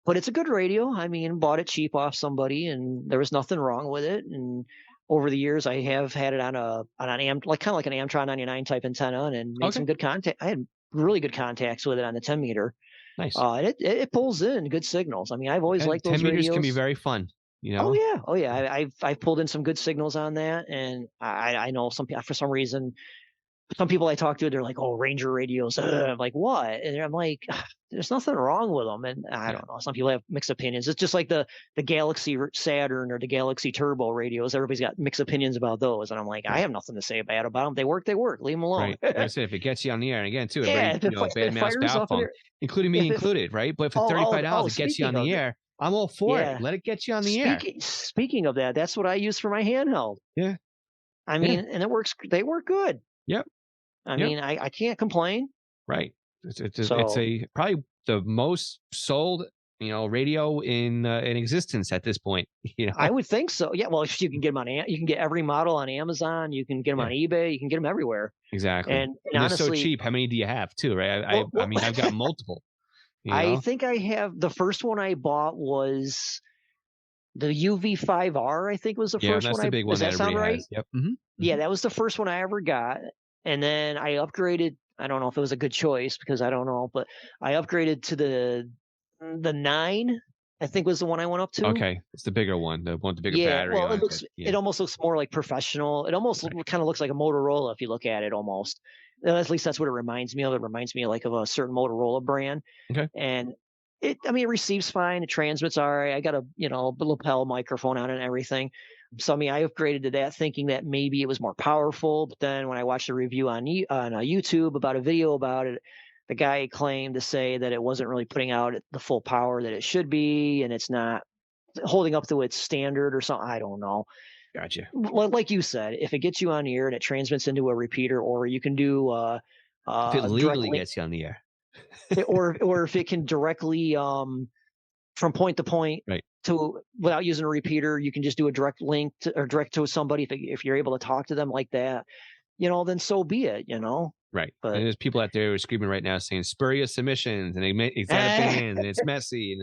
E: But it's a good radio. I mean, bought it cheap off somebody, and there was nothing wrong with it. And over the years, I have had it on an like kind of like an Amtron 99 type antenna, and made
A: Okay,
E: some good contact. I had really good contacts with it on the 10 meter.
A: nice.
E: And it pulls in good signals. I mean, I've always
A: And
E: liked
A: 10
E: those
A: meters can be
E: radios.
A: very fun, you
E: Oh
A: know?
E: yeah, oh yeah. I've pulled in some good signals on that, and I know for some reason some people I talk to they're like, oh, Ranger radios. I'm like, what? And I'm like, there's nothing wrong with them, and I
A: Yeah,
E: don't know. Some people have mixed opinions. It's just like the Galaxy Saturn or the Galaxy Turbo radios. Everybody's got mixed opinions about those, and I'm like, I
A: right,
E: have nothing to say bad about them. They work, they work. Leave them alone.
A: right. Like I said, if it gets you on the air, and again, too,
E: Yeah,
A: everybody, you know,
E: if
A: bad
E: it
A: mouse
E: fires
A: bow
E: up in
A: phone,
E: there,
A: including me
E: if it
A: included, right? But for
E: oh
A: $35, it gets you on
E: speaking of
A: the
E: that,
A: air. I'm all for it.
E: yeah.
A: Let it get you on the air.
E: Speaking of that, that's what I use for my handheld.
A: Yeah,
E: I
A: yeah,
E: mean, and it works. They work good.
A: yep,
E: I
A: yep,
E: mean, I can't complain.
A: right. It's
E: So
A: a probably the most sold, you know, radio in existence at this point, you
E: I
A: know?
E: would think so. Yeah, well, you can get them you can get every model on Amazon. You can get them
A: Yeah.
E: on eBay. You can get them everywhere.
A: Exactly.
E: And
A: And they're so
E: honestly,
A: cheap. How many do you have too, right? I
E: well,
A: mean, I've got multiple, you
E: I
A: know?
E: think I have the first one I bought was the UV5R. I think was the
A: Yeah,
E: first
A: that's
E: one
A: the
E: I.
A: big one
E: Does
A: that
E: that sound
A: everybody
E: right?
A: has. Yep. Mhm.
E: Yeah,
A: Mhm.
E: that was the first one I ever got. And then I upgraded. I don't know if it was a good choice because I don't know, but I upgraded to the 9. I think was the one I went up to.
A: Okay. It's the bigger one, the one with the bigger
E: Yeah,
A: battery
E: well,
A: on it.
E: it
A: Yeah.
E: almost looks more like professional. It almost
A: Right.
E: kind of looks like a Motorola if you look at it almost. At least that's what it reminds me of. It reminds me like of a certain Motorola brand.
A: Okay.
E: And I mean, it receives fine. It transmits all right. I got a, lapel microphone on it and everything. So, I mean, I upgraded to that thinking that maybe it was more powerful. But then when I watched a review on YouTube about a video about it, the guy claimed to say that it wasn't really putting out the full power that it should be, and it's not holding up to its standard or something. I don't know.
A: Gotcha.
E: Like you said, if it gets you on the air and it transmits into a repeater, or you can do
A: If it
E: a direct
A: legally
E: link,
A: gets you on the air.
E: or if it can directly from point to point
A: Right.
E: to without using a repeater, you can just do a direct link or direct to somebody if you're able to talk to them like that, then so be it,
A: Right. And
E: But
A: there's people out there who are screaming right now saying spurious submissions and it's out of band and it's messy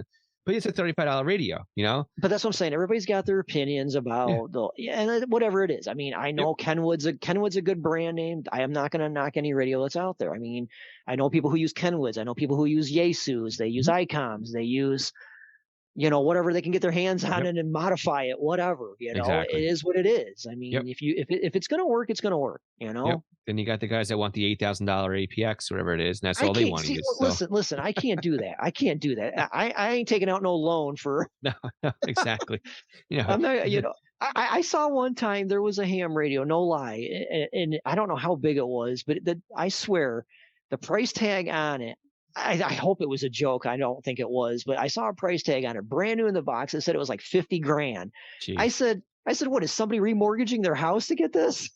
A: but it's a $35 radio, you know?
E: But that's what I'm saying. Everybody's got their opinions
A: Yeah.
E: about yeah, and whatever it is. I mean, I
A: Yep.
E: know Kenwood's a good brand name. I am not going to knock any radio that's out there. I mean, I know people who use Kenwoods. I know people who use Yaesus. They use
A: Mhm.
E: Icoms. They use whatever they can get their hands on
A: Yep.
E: it and modify it. Whatever it
A: Exactly.
E: is what it is. I
A: Yep.
E: mean, if it's going to work, it's going to work.
A: Yep. Then you got the guys that want the $8,000 APX, whatever it is, and that's
E: I
A: all they
E: can't
A: want to
E: see.
A: use. So
E: Listen. I can't do that. I can't do that. I ain't taking out no loan for.
A: no, no, exactly. You know,
E: I'm not, I saw one time there was a ham radio, no lie, and I don't know how big it was, but I swear the price tag on it. I hope it was a joke. I don't think it was, but I saw a price tag on it, brand new in the box. It said it was like 50 grand. I
A: jeez.
E: said, what is somebody remortgaging their house to get this?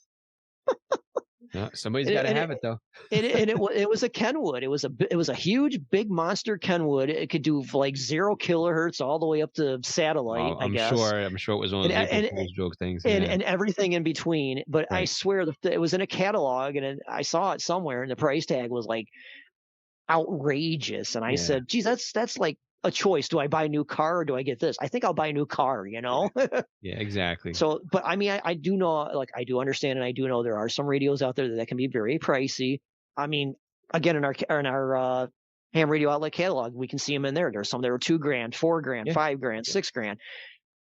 A: No, somebody's
E: And,
A: got to
E: and
A: have it though.
E: it was a Kenwood. It was a huge, big monster Kenwood. It could do like 0 kilohertz all the way up to satellite,
A: Oh,
E: I guess.
A: I'm sure it was one of
E: And
A: those April
E: and
A: Fool's joke things.
E: and
A: Yeah.
E: and everything in between. But I
A: Right.
E: swear that it was in a catalog, and I saw it somewhere, and the price tag was like outrageous. And I
A: Yeah.
E: said, "Geez, that's like a choice. Do I buy a new car or do I get this? I think I'll buy a new car."
A: Yeah, exactly.
E: So, but I mean, I do know, like, I do understand, and I do know there are some radios out there that can be very pricey. I mean, again, in our ham radio outlet catalog, we can see them in there. There's some that are 2 grand, 4 grand,
A: Yeah.
E: 5 grand, 6 grand.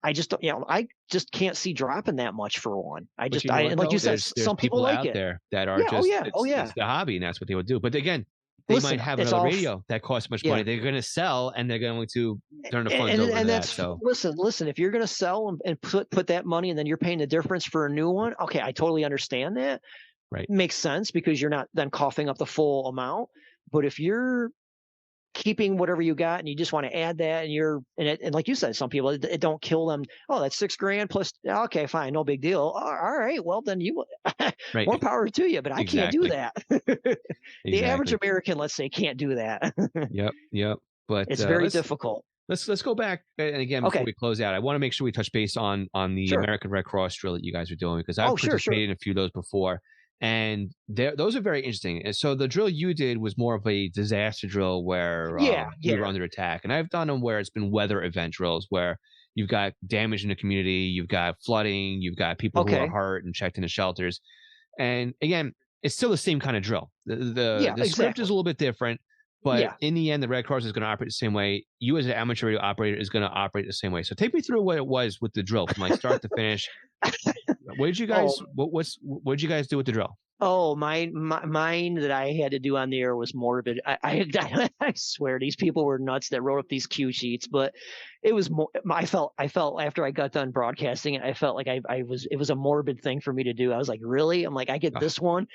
E: I just don't, I just can't see dropping that much for one.
A: But you know what
E: And like
A: though?
E: you said,
A: There's
E: some people
A: people
E: like
A: out
E: it.
A: there that are
E: Yeah. Oh
A: just
E: yeah. Oh yeah.
A: it's the hobby and that's what they would do. But again, they might
E: Listen,
A: have
E: it's
A: another
E: all
A: radio that costs much
E: yeah.
A: money. They're gonna sell and they're going to turn the funds over to
E: And
A: that.
E: that's
A: So
E: listen. If you're going to sell and put that money, and then you're paying the difference for a new one, okay, I totally understand that.
A: right.
E: Makes sense because you're not then coughing up the full amount. But if you're keeping whatever you got and you just want to add that, and like you said, some people it don't kill them. Oh, that's 6 grand plus. Okay, fine, no big deal. All right, well then
A: Right.
E: more power to you. But I can't do
A: Exactly.
E: that. The average
A: Exactly.
E: American, let's say, can't do that.
A: Yep. Yep. But
E: It's very
A: let's
E: difficult.
A: Let's go back and again before
E: Okay.
A: we close out. I want to make sure we touch base on the
E: Sure.
A: American Red Cross drill that you guys are doing because I've
E: Oh, sure, sure.
A: participated in a few of those before, and those are very interesting. And so the drill you did was more of a disaster drill where
E: Yeah,
A: we were
E: yeah.
A: under attack, and I've done them where it's been weather event drills where you've got damage in the community, you've got flooding, you've got people who are
E: Okay.
A: hurt and checked into shelters, and again, it's still the same kind of drill. The
E: Yeah,
A: the script is a
E: exactly.
A: little bit different, but
E: Yeah.
A: in the end, the Red Cross is going to operate the same way. You, as an amateur radio operator, is going to operate the same way. So take me through what it was with the drill from like start to finish. What did you
E: Oh,
A: guys? What did you guys do with the drill?
E: oh, mine that I had to do on the air was morbid. I swear these people were nuts that wrote up these cue sheets, but it was more. I felt after I got done broadcasting it, I felt like I was. It was a morbid thing for me to do. I was like, really? I'm like, I get
A: Oh,
E: this one.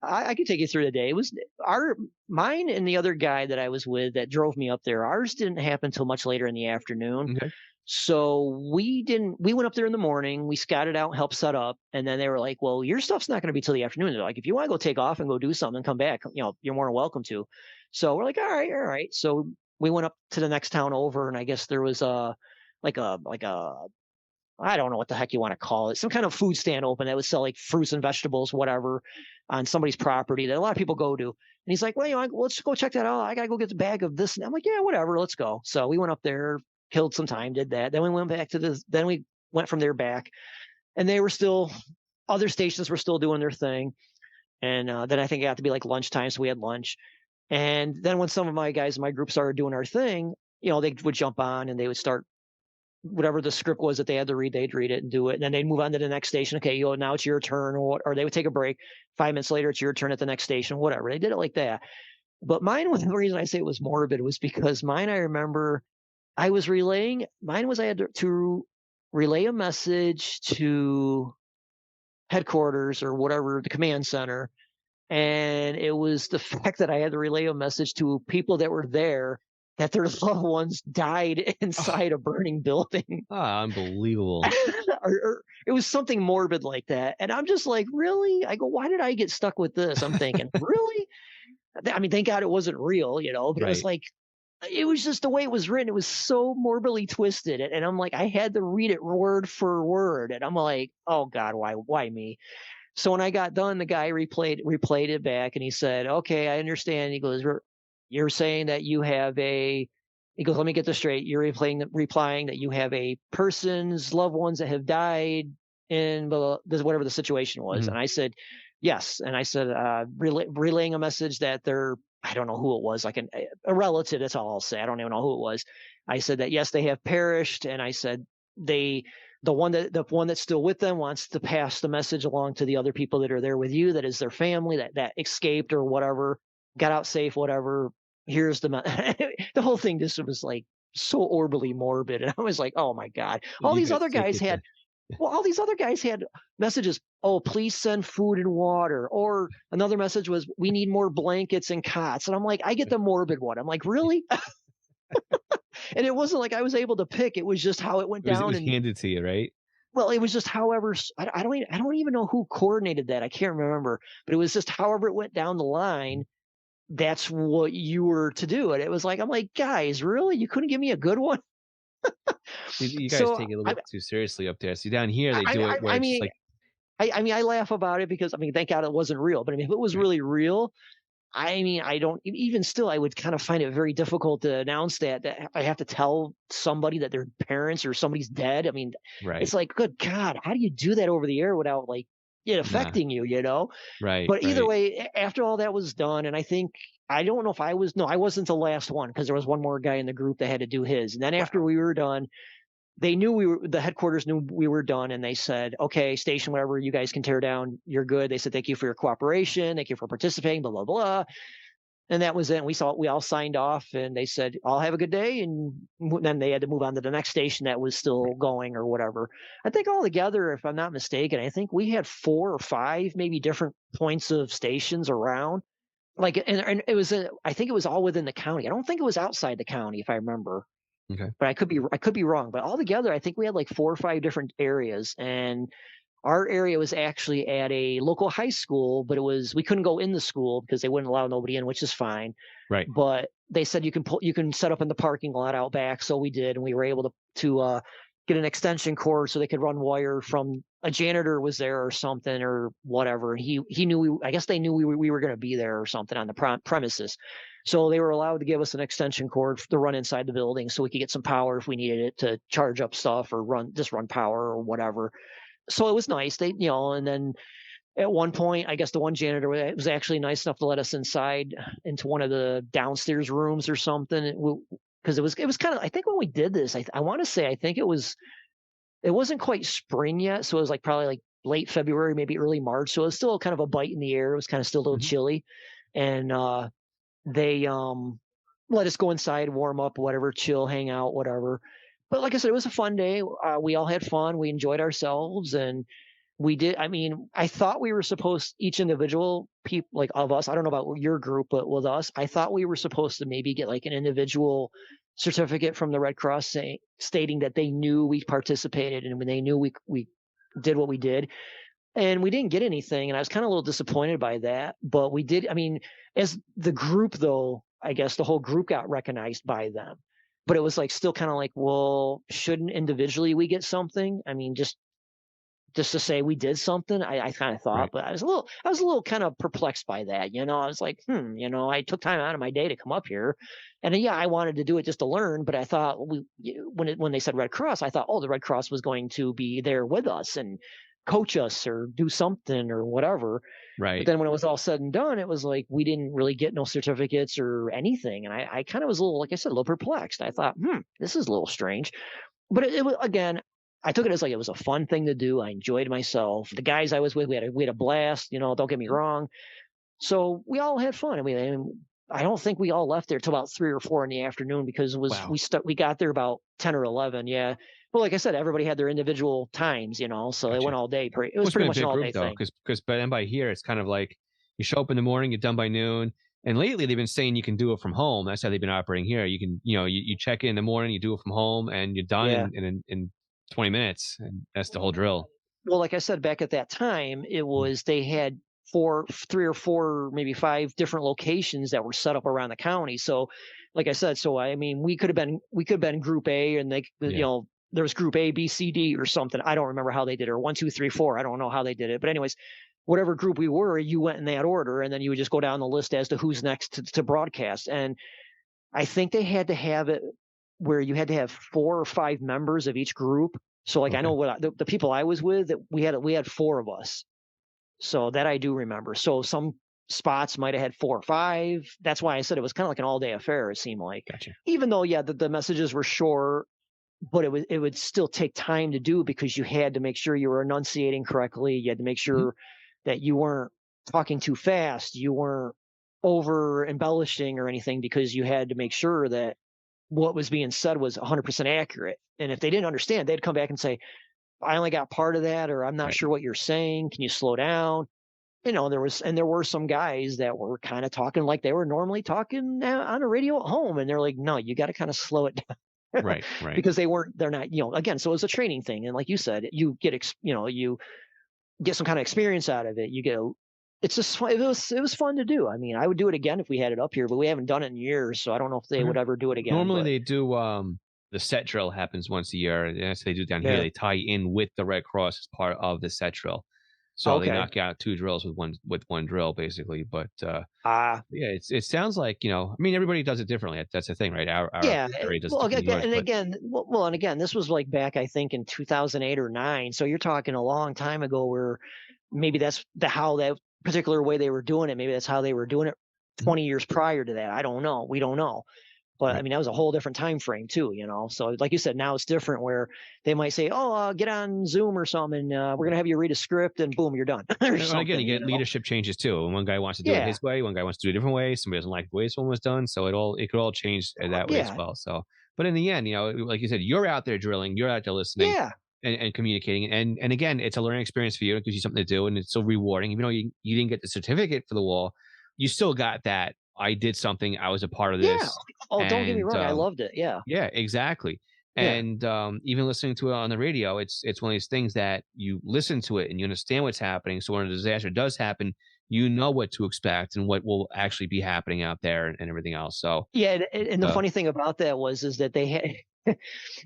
E: I could take you through the day. It was our mine and the other guy that I was with that drove me up there. Ours didn't happen until much later in the afternoon.
A: okay.
E: So we went up there in the morning, we scouted out and helped set up, and then they were like, well, your stuff's not going to be till the afternoon. They're like, if you want to go take off and go do something and come back, you're more than welcome to. So we're like, all right, all right. So we went up to the next town over, and I guess there was like a I don't know what the heck you want to call it, some kind of food stand open that would sell like fruits and vegetables, whatever, on somebody's property that a lot of people go to. And he's like, well, let's go check that out. I gotta go get the bag of this. And I'm like, yeah, whatever, let's go. So we went up there, killed some time, did that. Then we went back to this. Then we went from there back, and they were still other stations were still doing their thing. And then I think it got to be like lunchtime, so we had lunch. And then when some of my guys in my group started doing our thing, they would jump on and they would start whatever the script was that they had to read, they'd read it and do it. And then they'd move on to the next station. Okay, now it's your turn, or they would take a break. 5 minutes later, it's your turn at the next station, whatever. They did it like that. But mine was the reason I say it was morbid was because mine, I remember I was relaying, mine was I had to relay a message to headquarters or whatever, the command center. And it was the fact that I had to relay a message to people that were there that their loved ones died
A: Oh,
E: inside a burning building.
A: unbelievable.
E: Or it was something morbid like that. And I'm just like, really? I go, why did I get stuck with this? I'm thinking, really? I mean, thank God it wasn't real, but it was
A: Right.
E: like, it was just the way it was written. It was so morbidly twisted. And I'm like, I had to read it word for word. And I'm like, oh God, why me? So when I got done, the guy replayed it back, and he said, "Okay, I understand." He goes, "You're saying that you have a." He goes, "Let me get this straight. You're replying that you have a person's loved ones that have died in whatever the situation was."
A: Mhm.
E: And I said, "Yes." And I said, relaying a message that they're. I don't know who it was, like a relative. That's all I'll say. I don't even know who it was. I said that yes, they have perished, and I said they the one that's still with them wants to pass the message along to the other people that are there with you, that is their family that escaped or whatever, got out safe, whatever. Here's the whole thing just was like so orbitally morbid, and I was like, oh my God.
A: You guys take it to
E: All these other guys had messages. Oh, please send food and water. Or another message was, we need more blankets and cots. And I'm like, I get the morbid one. I'm like, really? And it wasn't like I was able to pick. It was just how it went
A: it
E: down.
A: was
E: And
A: handed to you, right?
E: well, it was just however I don't even know who coordinated that. I can't remember, but it was just however it went down the line. That's what you were to do. And it was like, I'm like, guys, really? You couldn't give me a good one?
A: You guys
E: So
A: take it a little bit too seriously up there. See, down here they
E: I
A: do
E: I,
A: it where
E: I
A: it's just
E: mean
A: like,
E: I mean I laugh about it because I mean thank God it wasn't real. But I mean if it was
A: right,
E: really real, I mean I don't even still I would kind of find it very difficult to announce that I have to tell somebody that their parents or somebody's dead. I mean,
A: right,
E: it's like, good God, how do you do that over the air without like it
A: nah,
E: affecting you, you know?
A: right,
E: But either
A: right.
E: way, after all that was done, and I think I don't know if I was no, I wasn't the last one because there was one more guy in the group that had to do his. And then after
A: Wow.
E: we were done, the headquarters knew we were done, and they said, "Okay, station, whatever, you guys can tear down. You're good." They said, "Thank you for your cooperation. Thank you for participating." Blah blah blah. And that was it. We all signed off, and they said, "I'll have a good day." And then they had to move on to the next station that was still going or whatever. I think altogether, if I'm not mistaken, I think we had 4 or 5 maybe different points of stations around. Like, and it was I think it was all within the county. I don't think it was outside the county, if I remember.
A: Okay.
E: But I could be wrong. But altogether, I think we had like 4 or 5 different areas, and Our area was actually at a local high school, but we couldn't go in the school because they wouldn't allow nobody in, which is fine.
A: Right.
E: But they said you can set up in the parking lot out back, so we did, and we were able to get an extension cord so they could run wire from a janitor was there or something or whatever. And he knew I guess they knew we were going to be there or something on the premises. So they were allowed to give us an extension cord to run inside the building so we could get some power if we needed it to charge up stuff or run power or whatever. So it was nice. And then at one point, I guess the one janitor was actually nice enough to let us inside into one of the downstairs rooms or something. Because it was kind of, I think when we did this, I want to say I think it wasn't quite spring yet, so it was like probably like late February, maybe early March. So it was still kind of a bite in the air. It was kind of still a little
A: Mhm.
E: chilly, and they let us go inside, warm up, whatever, chill, hang out, whatever. But like I said, it was a fun day. We all had fun. We enjoyed ourselves, and we did. I mean, I thought we were supposed each individual people like of us. I don't know about your group, but with us, I thought we were supposed to maybe get like an individual certificate from the Red Cross stating that they knew we participated and when they knew we did what we did. And we didn't get anything, and I was kinda a little disappointed by that, but we did. I mean, as the group, though, I guess the whole group got recognized by them, but it was, like, still kinda like, "Well, shouldn't individually we get something?" I mean, just to say we did something, I kinda thought,
A: Right.
E: but I was a little kind of perplexed by that, you know? I was like, I took time out of my day to come up here, and, yeah, I wanted to do it just to learn, but I thought when they said Red Cross, I thought, "Oh, the Red Cross was going to be there with us and coach us or do something or whatever." But
A: Right.
E: then when it was all said and done, it was like we didn't really get no certificates or anything, and I kinda was a little, like I said, a little perplexed. I thought, this is a little strange." But it was, again, I took it as like it was a fun thing to do. I enjoyed myself. The guys I was with, we had a blast. Don't get me wrong. So we all had fun. And I don't think we all left there till about 3 or 4 in the afternoon because
A: Wow.
E: we got there about 10 or 11. Yeah. But like I said, everybody had their individual times. So it
A: Gotcha.
E: went all day. It was
A: Must have
E: pretty
A: been a
E: much an
A: big
E: all
A: group
E: day
A: though,
E: thing.
A: because by then by here, it's kind of like you show up in the morning, you're done by noon. And lately, they've been saying you can do it from home. That's how they've been operating here. You can, you check in the morning, you do it from home, and you're done
E: Yeah.
A: in 20 minutes, and that's the whole drill.
E: Well, like I said, back at that time,
A: Mhm.
E: they had 3 or 4, maybe 5 different locations that were set up around the county. So, like I said, I mean, we could have been Group A, and
A: Yeah.
E: there was Group A, B, C, D, or something. I don't remember how they did it, or 1, 2, 3, 4. I don't know how they did it, but anyways, whatever group we were, you went in that order, and then you would just go down the list as to who's next to broadcast. And I think they had to have it where you had to have 4 or 5 members of each group. So, like, I
A: Okay.
E: know the people I was with, that we had 4 of us. So that I do remember. So some spots might have had 4 or 5. That's why I said it was kinda like an all-day affair, it seemed like.
A: Gotcha.
E: Even though, yeah, the messages were short, but it would still take time to do because you had to make sure you were enunciating correctly. You had to make
A: Mhm.
E: sure that you weren't talking too fast, you weren't over embellishing or anything because you had to make sure that what was being said was 100% accurate. And if they didn't understand, they'd come back and say, "I only got part of that," or "I'm not
A: Right.
E: sure what you're saying. Can you slow down?" There were some guys that were kind of talking like they were normally talking on a radio at home, and they're like, "No, you got to kind of slow it down,"
A: Right. Right.
E: because they're not, again. So it's a training thing, and like you said, you get some kind of experience out of it. It's just fun. It was fun to do. I mean, I would do it again if we had it up here, but we haven't done it in years, so I don't know if they
A: Okay.
E: would ever do it again.
A: Normally
E: But
A: they do the set drill happens once a year. And that's what they do down here.
E: yeah,
A: They tie in with the Red Cross as part of the set drill. So they
E: okay.
A: knock out two drills with one drill basically. But
E: Ah,
A: yeah, it sounds like, I mean everybody does it differently. That's the thing, right? Our
E: yeah,
A: area does it
E: well,
A: different than yours, but
E: and again, this was, like, back, I think, in 2008 or 9, so you're talking a long time ago where maybe that's how that particular way they were doing it, maybe that's how they were doing it
A: Mhm.
E: 20 years prior to that, I don't know, we don't know, but, I
A: Right.
E: mean, that was a whole different time frame too, so, like you said, now it's different where they might say, "Oh, get on Zoom or something, and, we're gonna have you read a script," and boom, you're done, or
A: And again,
E: something,
A: you get leadership changes too. And one guy wants to do it
E: Yeah,
A: his way, one guy wants to do it a different way. Somebody doesn't like the way this one was done, so it could all change that way as
E: yeah,
A: well. So, but in the end, like you said, you're out there drilling, you're out there listening
E: yeah,
A: and communicating, and again, it's a learning experience for you. It gives you something to do, and it's so rewarding. Even though you didn't get the certificate for the wall, you still got that. I did something. I was a part of
E: yeah.
A: this,
E: Oh, don't get me
A: and
E: wrong, I loved it, yeah.
A: yeah, exactly.
E: Yeah.
A: And even listening to it on the radio, it's one of these things that you listen to it and you understand what's happening. So when a disaster does happen, you know what to expect and what will actually be happening out there and everything else. So,
E: Yeah, and the
A: uh,
E: funny thing about that is that they had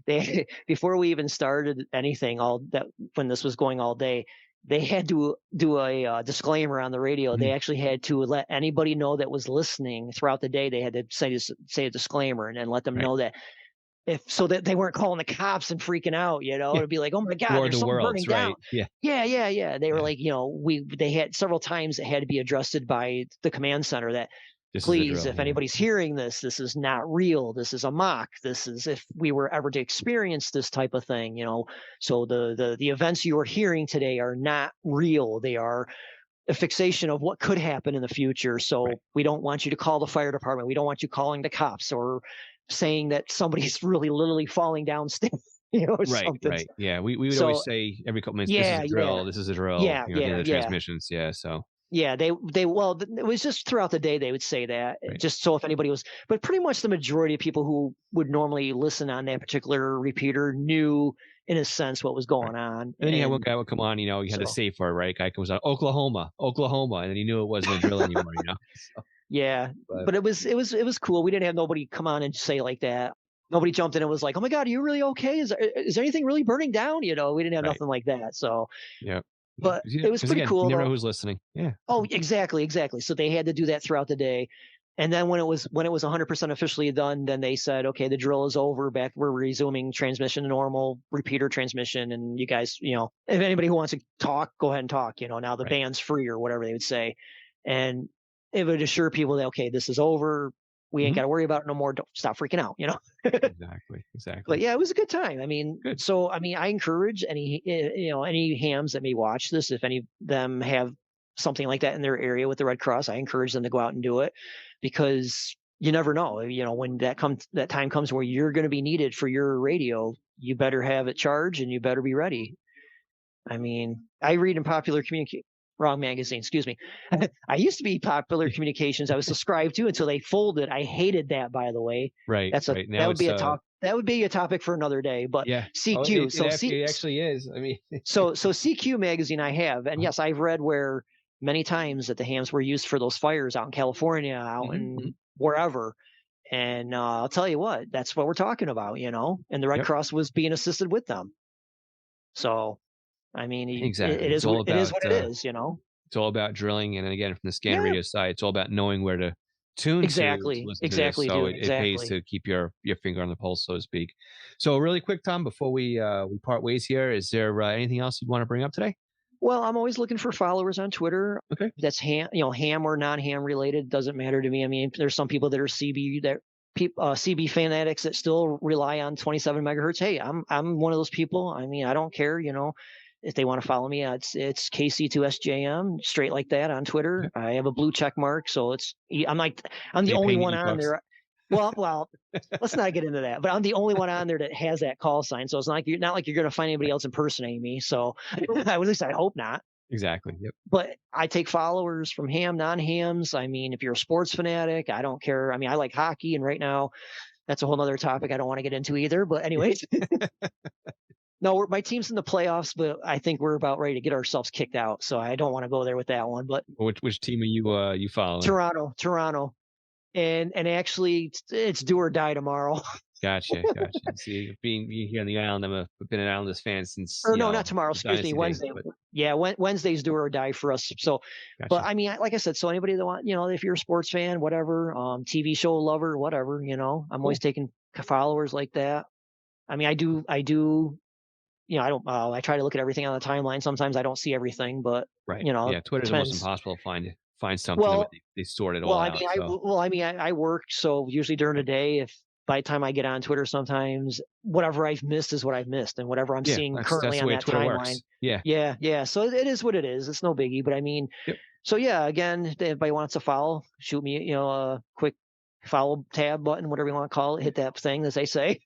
E: they before we even started anything all that when this was going all day, they had to do a disclaimer on the radio. They
A: mhm,
E: actually had to let anybody know that was listening throughout the day. They had to say a disclaimer and then let them
A: right,
E: know that if so that they weren't calling the cops and freaking out,
A: yeah,
E: to be like, oh my God,
A: War of
E: there's
A: the
E: something burning
A: Worlds,
E: down.
A: right? Yeah,
E: Yeah, yeah, yeah. They were
A: yeah.
E: like, they had several times it had to be addressed by the command center that
A: This is a
E: please,
A: drill.
E: if
A: Yeah,
E: anybody's hearing this, this is not real. This is a mock. This is if we were ever to experience this type of thing. So the events you are hearing today are not real. They are a fixation of what could happen in the future.
A: right,
E: So we don't want you to call the fire department. We don't want you calling the cops or saying that somebody's really literally falling downstairs, or
A: right,
E: something.
A: right. Yeah, we would always
E: So
A: say every couple minutes, "This is
E: yeah,
A: a
E: yeah,
A: drill. This is a drill."
E: yeah,
A: At the end
E: yeah,
A: of the
E: yeah.
A: transmissions. Yeah, so
E: Yeah, it was just throughout the day they would say that,
A: right.
E: just so if anybody was, but pretty much the majority of people who would normally listen on that particular repeater knew, in a sense, what was
A: Right.
E: going on,
A: And then you had one
E: and
A: guy would come on, you had the
E: so
A: safe word, right? Guy comes on, Oklahoma, Oklahoma, and then you knew it wasn't a drill anymore, you know? So,
E: yeah,
A: but
E: but it was cool. We didn't have nobody come on and say like that. Nobody jumped in and was like, "Oh my God, are you really okay? Is there anything really burning down?" We didn't have
A: right.
E: nothing like that. So,
A: Yeah.
E: but it was
A: Because
E: pretty
A: again, you
E: cool
A: never know
E: though.
A: who's listening. Yeah.
E: Oh,
A: So,
E: exactly, exactly. So they had to do that throughout the day. And then when it was 100% officially done, then they said, "Okay, the drill is over. Back, we're resuming transmission to normal, repeater transmission, and you guys, if anybody who wants to talk, go ahead and talk. Now the
A: right.
E: band's free or whatever they would say." And it would assure people that, okay, this is over. We ain't
A: Mhm.
E: got to worry about it no more. Don't stop freaking out.
A: Exactly,
E: But
A: exactly.
E: yeah, it was a good time. I mean,
A: Good.
E: so I mean, I encourage any hams that may watch this, if any of them have something like that in their area with the Red Cross, I encourage them to go out and do it, because you never know. When that time comes where you're going to be needed for your radio, you better have it charged and you better be ready. I mean, I read in Popular Communicate. Wrong magazine, excuse me. I used to be Popular Communications. I was subscribed to until they folded. I hated that, by the way.
A: Right,
E: That's a
A: right.
E: that
A: Now
E: would be
A: it's,
E: a talk. That would be a topic for another day. But
A: yeah. Oh,
E: CQ,
A: it actually is. I mean,
E: so CQ magazine I have, and
A: uh-huh.
E: yes, I've read where many times that the hams were used for those fires out in California, out
A: Mhm, mhm.
E: in wherever. And I'll tell you what, that's what we're talking about. And the Red
A: Yep,
E: Cross was being assisted with them. So I mean, it
A: exactly.
E: is it is what it is.
A: It's all about drilling, and then again, from the scan
E: Yeah,
A: radio side, it's all about knowing where to tune to
E: exactly,
A: listen to this,
E: exactly,
A: so
E: dude,
A: it pays
E: exactly.
A: to keep your finger on the pulse, so to speak. So, really quick, Tom, before we part ways here, is there anything else you'd want to bring up today?
E: Well, I'm always looking for followers on Twitter.
A: Okay.
E: That's ham or non-ham related, doesn't matter to me. I mean, there's some people that are CB fanatics that still rely on 27 megahertz. Hey, I'm one of those people. I mean, I don't care. If they want to follow me, it's KC2SJM, straight like that on
A: Okay.
E: Twitter. I have a blue check mark, so I'm
A: Are
E: the
A: you
E: only
A: paying
E: one
A: the
E: on
A: e-bucks?
E: there. Well, let's not get into that. But I'm the only one on there that has that call sign, so it's not like you're going to find anybody
A: Right.
E: else impersonating me. So at least I hope not.
A: Exactly. Yep.
E: But I take followers from ham, non-hams. I mean, if you're a sports fanatic, I don't care. I mean, I like hockey, and right now that's a whole other topic I don't want to get into either. But anyways, no, my team's in the playoffs, but I think we're about ready to get ourselves kicked out. So I don't want to go there with that one. But
A: Which team are you following?
E: Toronto, and actually, it's do or die tomorrow.
A: Gotcha, gotcha. See, being here on the island, I've been an Islanders fan since,
E: Or no, not tomorrow. Excuse me,
A: dynasty days,
E: Wednesday.
A: but
E: Yeah, Wednesday's do or die for us. So, but
A: gotcha.
E: I mean, like I said, so anybody that if you're a sports fan, whatever, TV show lover, whatever, I'm always
A: Cool.
E: taking followers like that. I mean, I do. I don't. I try to look at everything on the timeline. Sometimes I don't see everything, but
A: Right. Yeah,
E: it
A: Twitter's almost
E: depends.
A: impossible to find something the way
E: Well,
A: they sort it
E: well,
A: all
E: I
A: out,
E: mean,
A: so
E: I work, so usually during the
A: right.
E: day, if by the time I get on Twitter, sometimes whatever I've missed is what I've missed, and whatever I'm
A: Yeah,
E: seeing
A: that's
E: currently
A: the
E: on
A: way
E: that
A: Twitter
E: timeline.
A: works. Yeah.
E: Yeah, yeah. So it is what it is. It's no biggie. But I mean,
A: Yep.
E: so yeah. Again, if anybody wants to follow, shoot me, a quick follow tab button, whatever you want to call it. Hit that thing, as they say.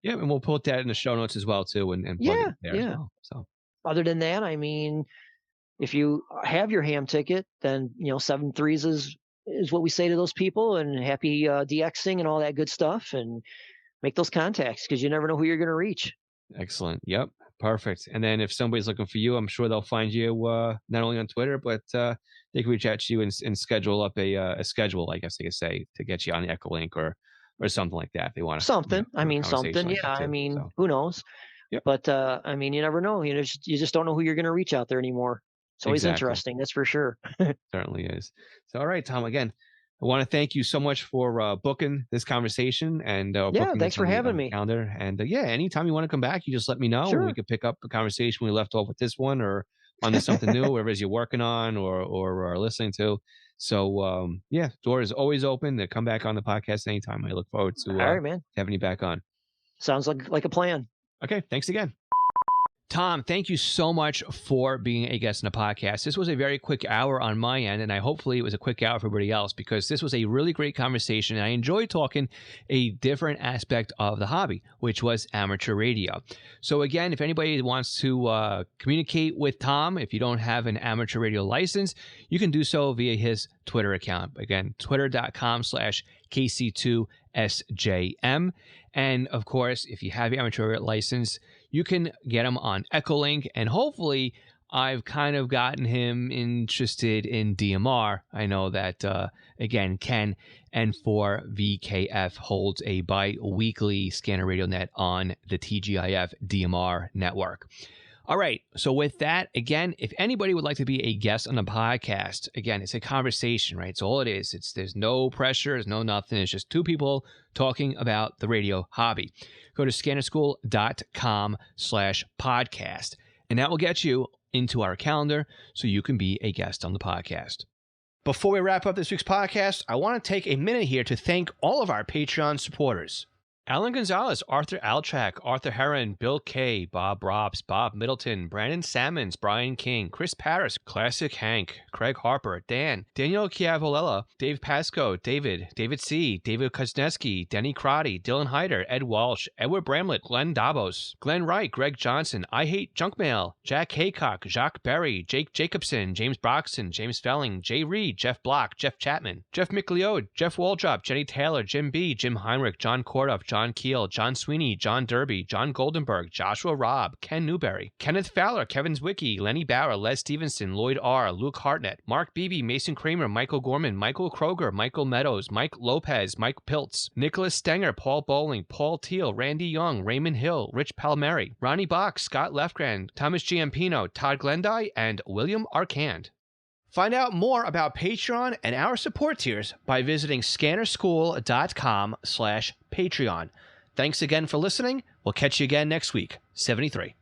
A: Yeah, and we'll put that in the show notes as well too, and plug it
E: Yeah,
A: there as
E: yeah.
A: well, so
E: Other than that, I mean, if you have your ham ticket, then 7 threes is what we say to those people, and happy DXing and all that good stuff. And make those contacts because you never know who you're going to reach.
A: Excellent. Yep. Perfect. And then if somebody's looking for you, I'm sure they'll find you not only on Twitter, but they can reach out to you and schedule up a schedule, I guess they could say, to get you on the Echolink or something like that if they want to.
E: Something. I
A: have a
E: mean,
A: conversation
E: something.
A: like
E: Yeah.
A: that
E: I
A: too.
E: mean,
A: So,
E: who knows?
A: Yep.
E: But I mean, you never know. You just don't know who you're going to reach out there anymore. It's always
A: Exactly.
E: interesting. That's for sure.
A: Certainly is. So, all right, Tom, again, I want to thank you so much for booking this conversation and
E: Yeah,
A: booking
E: thanks
A: this
E: for
A: on the
E: having me.
A: calendar. And yeah, anytime you want to come back, you just let me know and we
E: Sure.
A: could pick up the conversation we left off with this one or onto something new, whatever it is you're working on or are listening to. So yeah, door is always open to come back on the podcast anytime. I look forward to
E: All right, man.
A: having you back on.
E: Sounds like a plan.
A: Okay, thanks again. Tom, thank you so much for being a guest on the podcast. This was a very quick hour on my end, and hopefully it was a quick hour for everybody else because this was a really great conversation, and I enjoyed talking a different aspect of the hobby, which was amateur radio. So again, if anybody wants to communicate with Tom, if you don't have an amateur radio license, you can do so via his Twitter account. Again, twitter.com/KC2SJM. And of course, if you have your amateur license, you can get him on Echolink, and hopefully I've kind of gotten him interested in DMR. I know that, again, Ken N4VKF holds a bi-weekly scanner radio net on the TGIF DMR network. All right, so with that, again, if anybody would like to be a guest on the podcast, again, it's a conversation, right? It's all it is. There's no pressure, there's no nothing. It's just two people talking about the radio hobby. Go to scannerschool.com/podcast, and that will get you into our calendar so you can be a guest on the podcast. Before we wrap up this week's podcast, I want to take a minute here to thank all of our Patreon supporters. Alan Gonzalez, Arthur Altrak, Arthur Heron, Bill Kay, Bob Robs, Bob Middleton, Brandon Salmons, Brian King, Chris Paris, Classic Hank, Craig Harper, Dan, Daniel Chiavolella, Dave Pasco, David C., David Kuzneski, Denny Crotty, Dylan Hyder, Ed Walsh, Edward Bramlett, Glenn Davos, Glenn Wright, Greg Johnson, I Hate Junk Mail, Jack Haycock, Jacques Berry, Jake Jacobson, James Broxton, James Felling, Jay Reed, Jeff Block, Jeff Chapman, Jeff McLeod, Jeff Waldrop, Jenny Taylor, Jim B., Jim Heinrich, John Kordoff, John Keel, John Sweeney, John Derby, John Goldenberg, Joshua Robb, Ken Newberry, Kenneth Fowler, Kevin Zwicky, Lenny Bauer, Les Stevenson, Lloyd R., Luke Hartnett, Mark Beebe, Mason Kramer, Michael Gorman, Michael Kroger, Michael Meadows, Mike Lopez, Mike Piltz, Nicholas Stenger, Paul Bowling, Paul Teal, Randy Young, Raymond Hill, Rich Palmieri, Ronnie Bach, Scott Lefgren, Thomas Giampino, Todd Glendy, and William Arcand. Find out more about Patreon and our support tiers by visiting scannerschool.com/Patreon. Thanks again for listening. We'll catch you again next week. 73.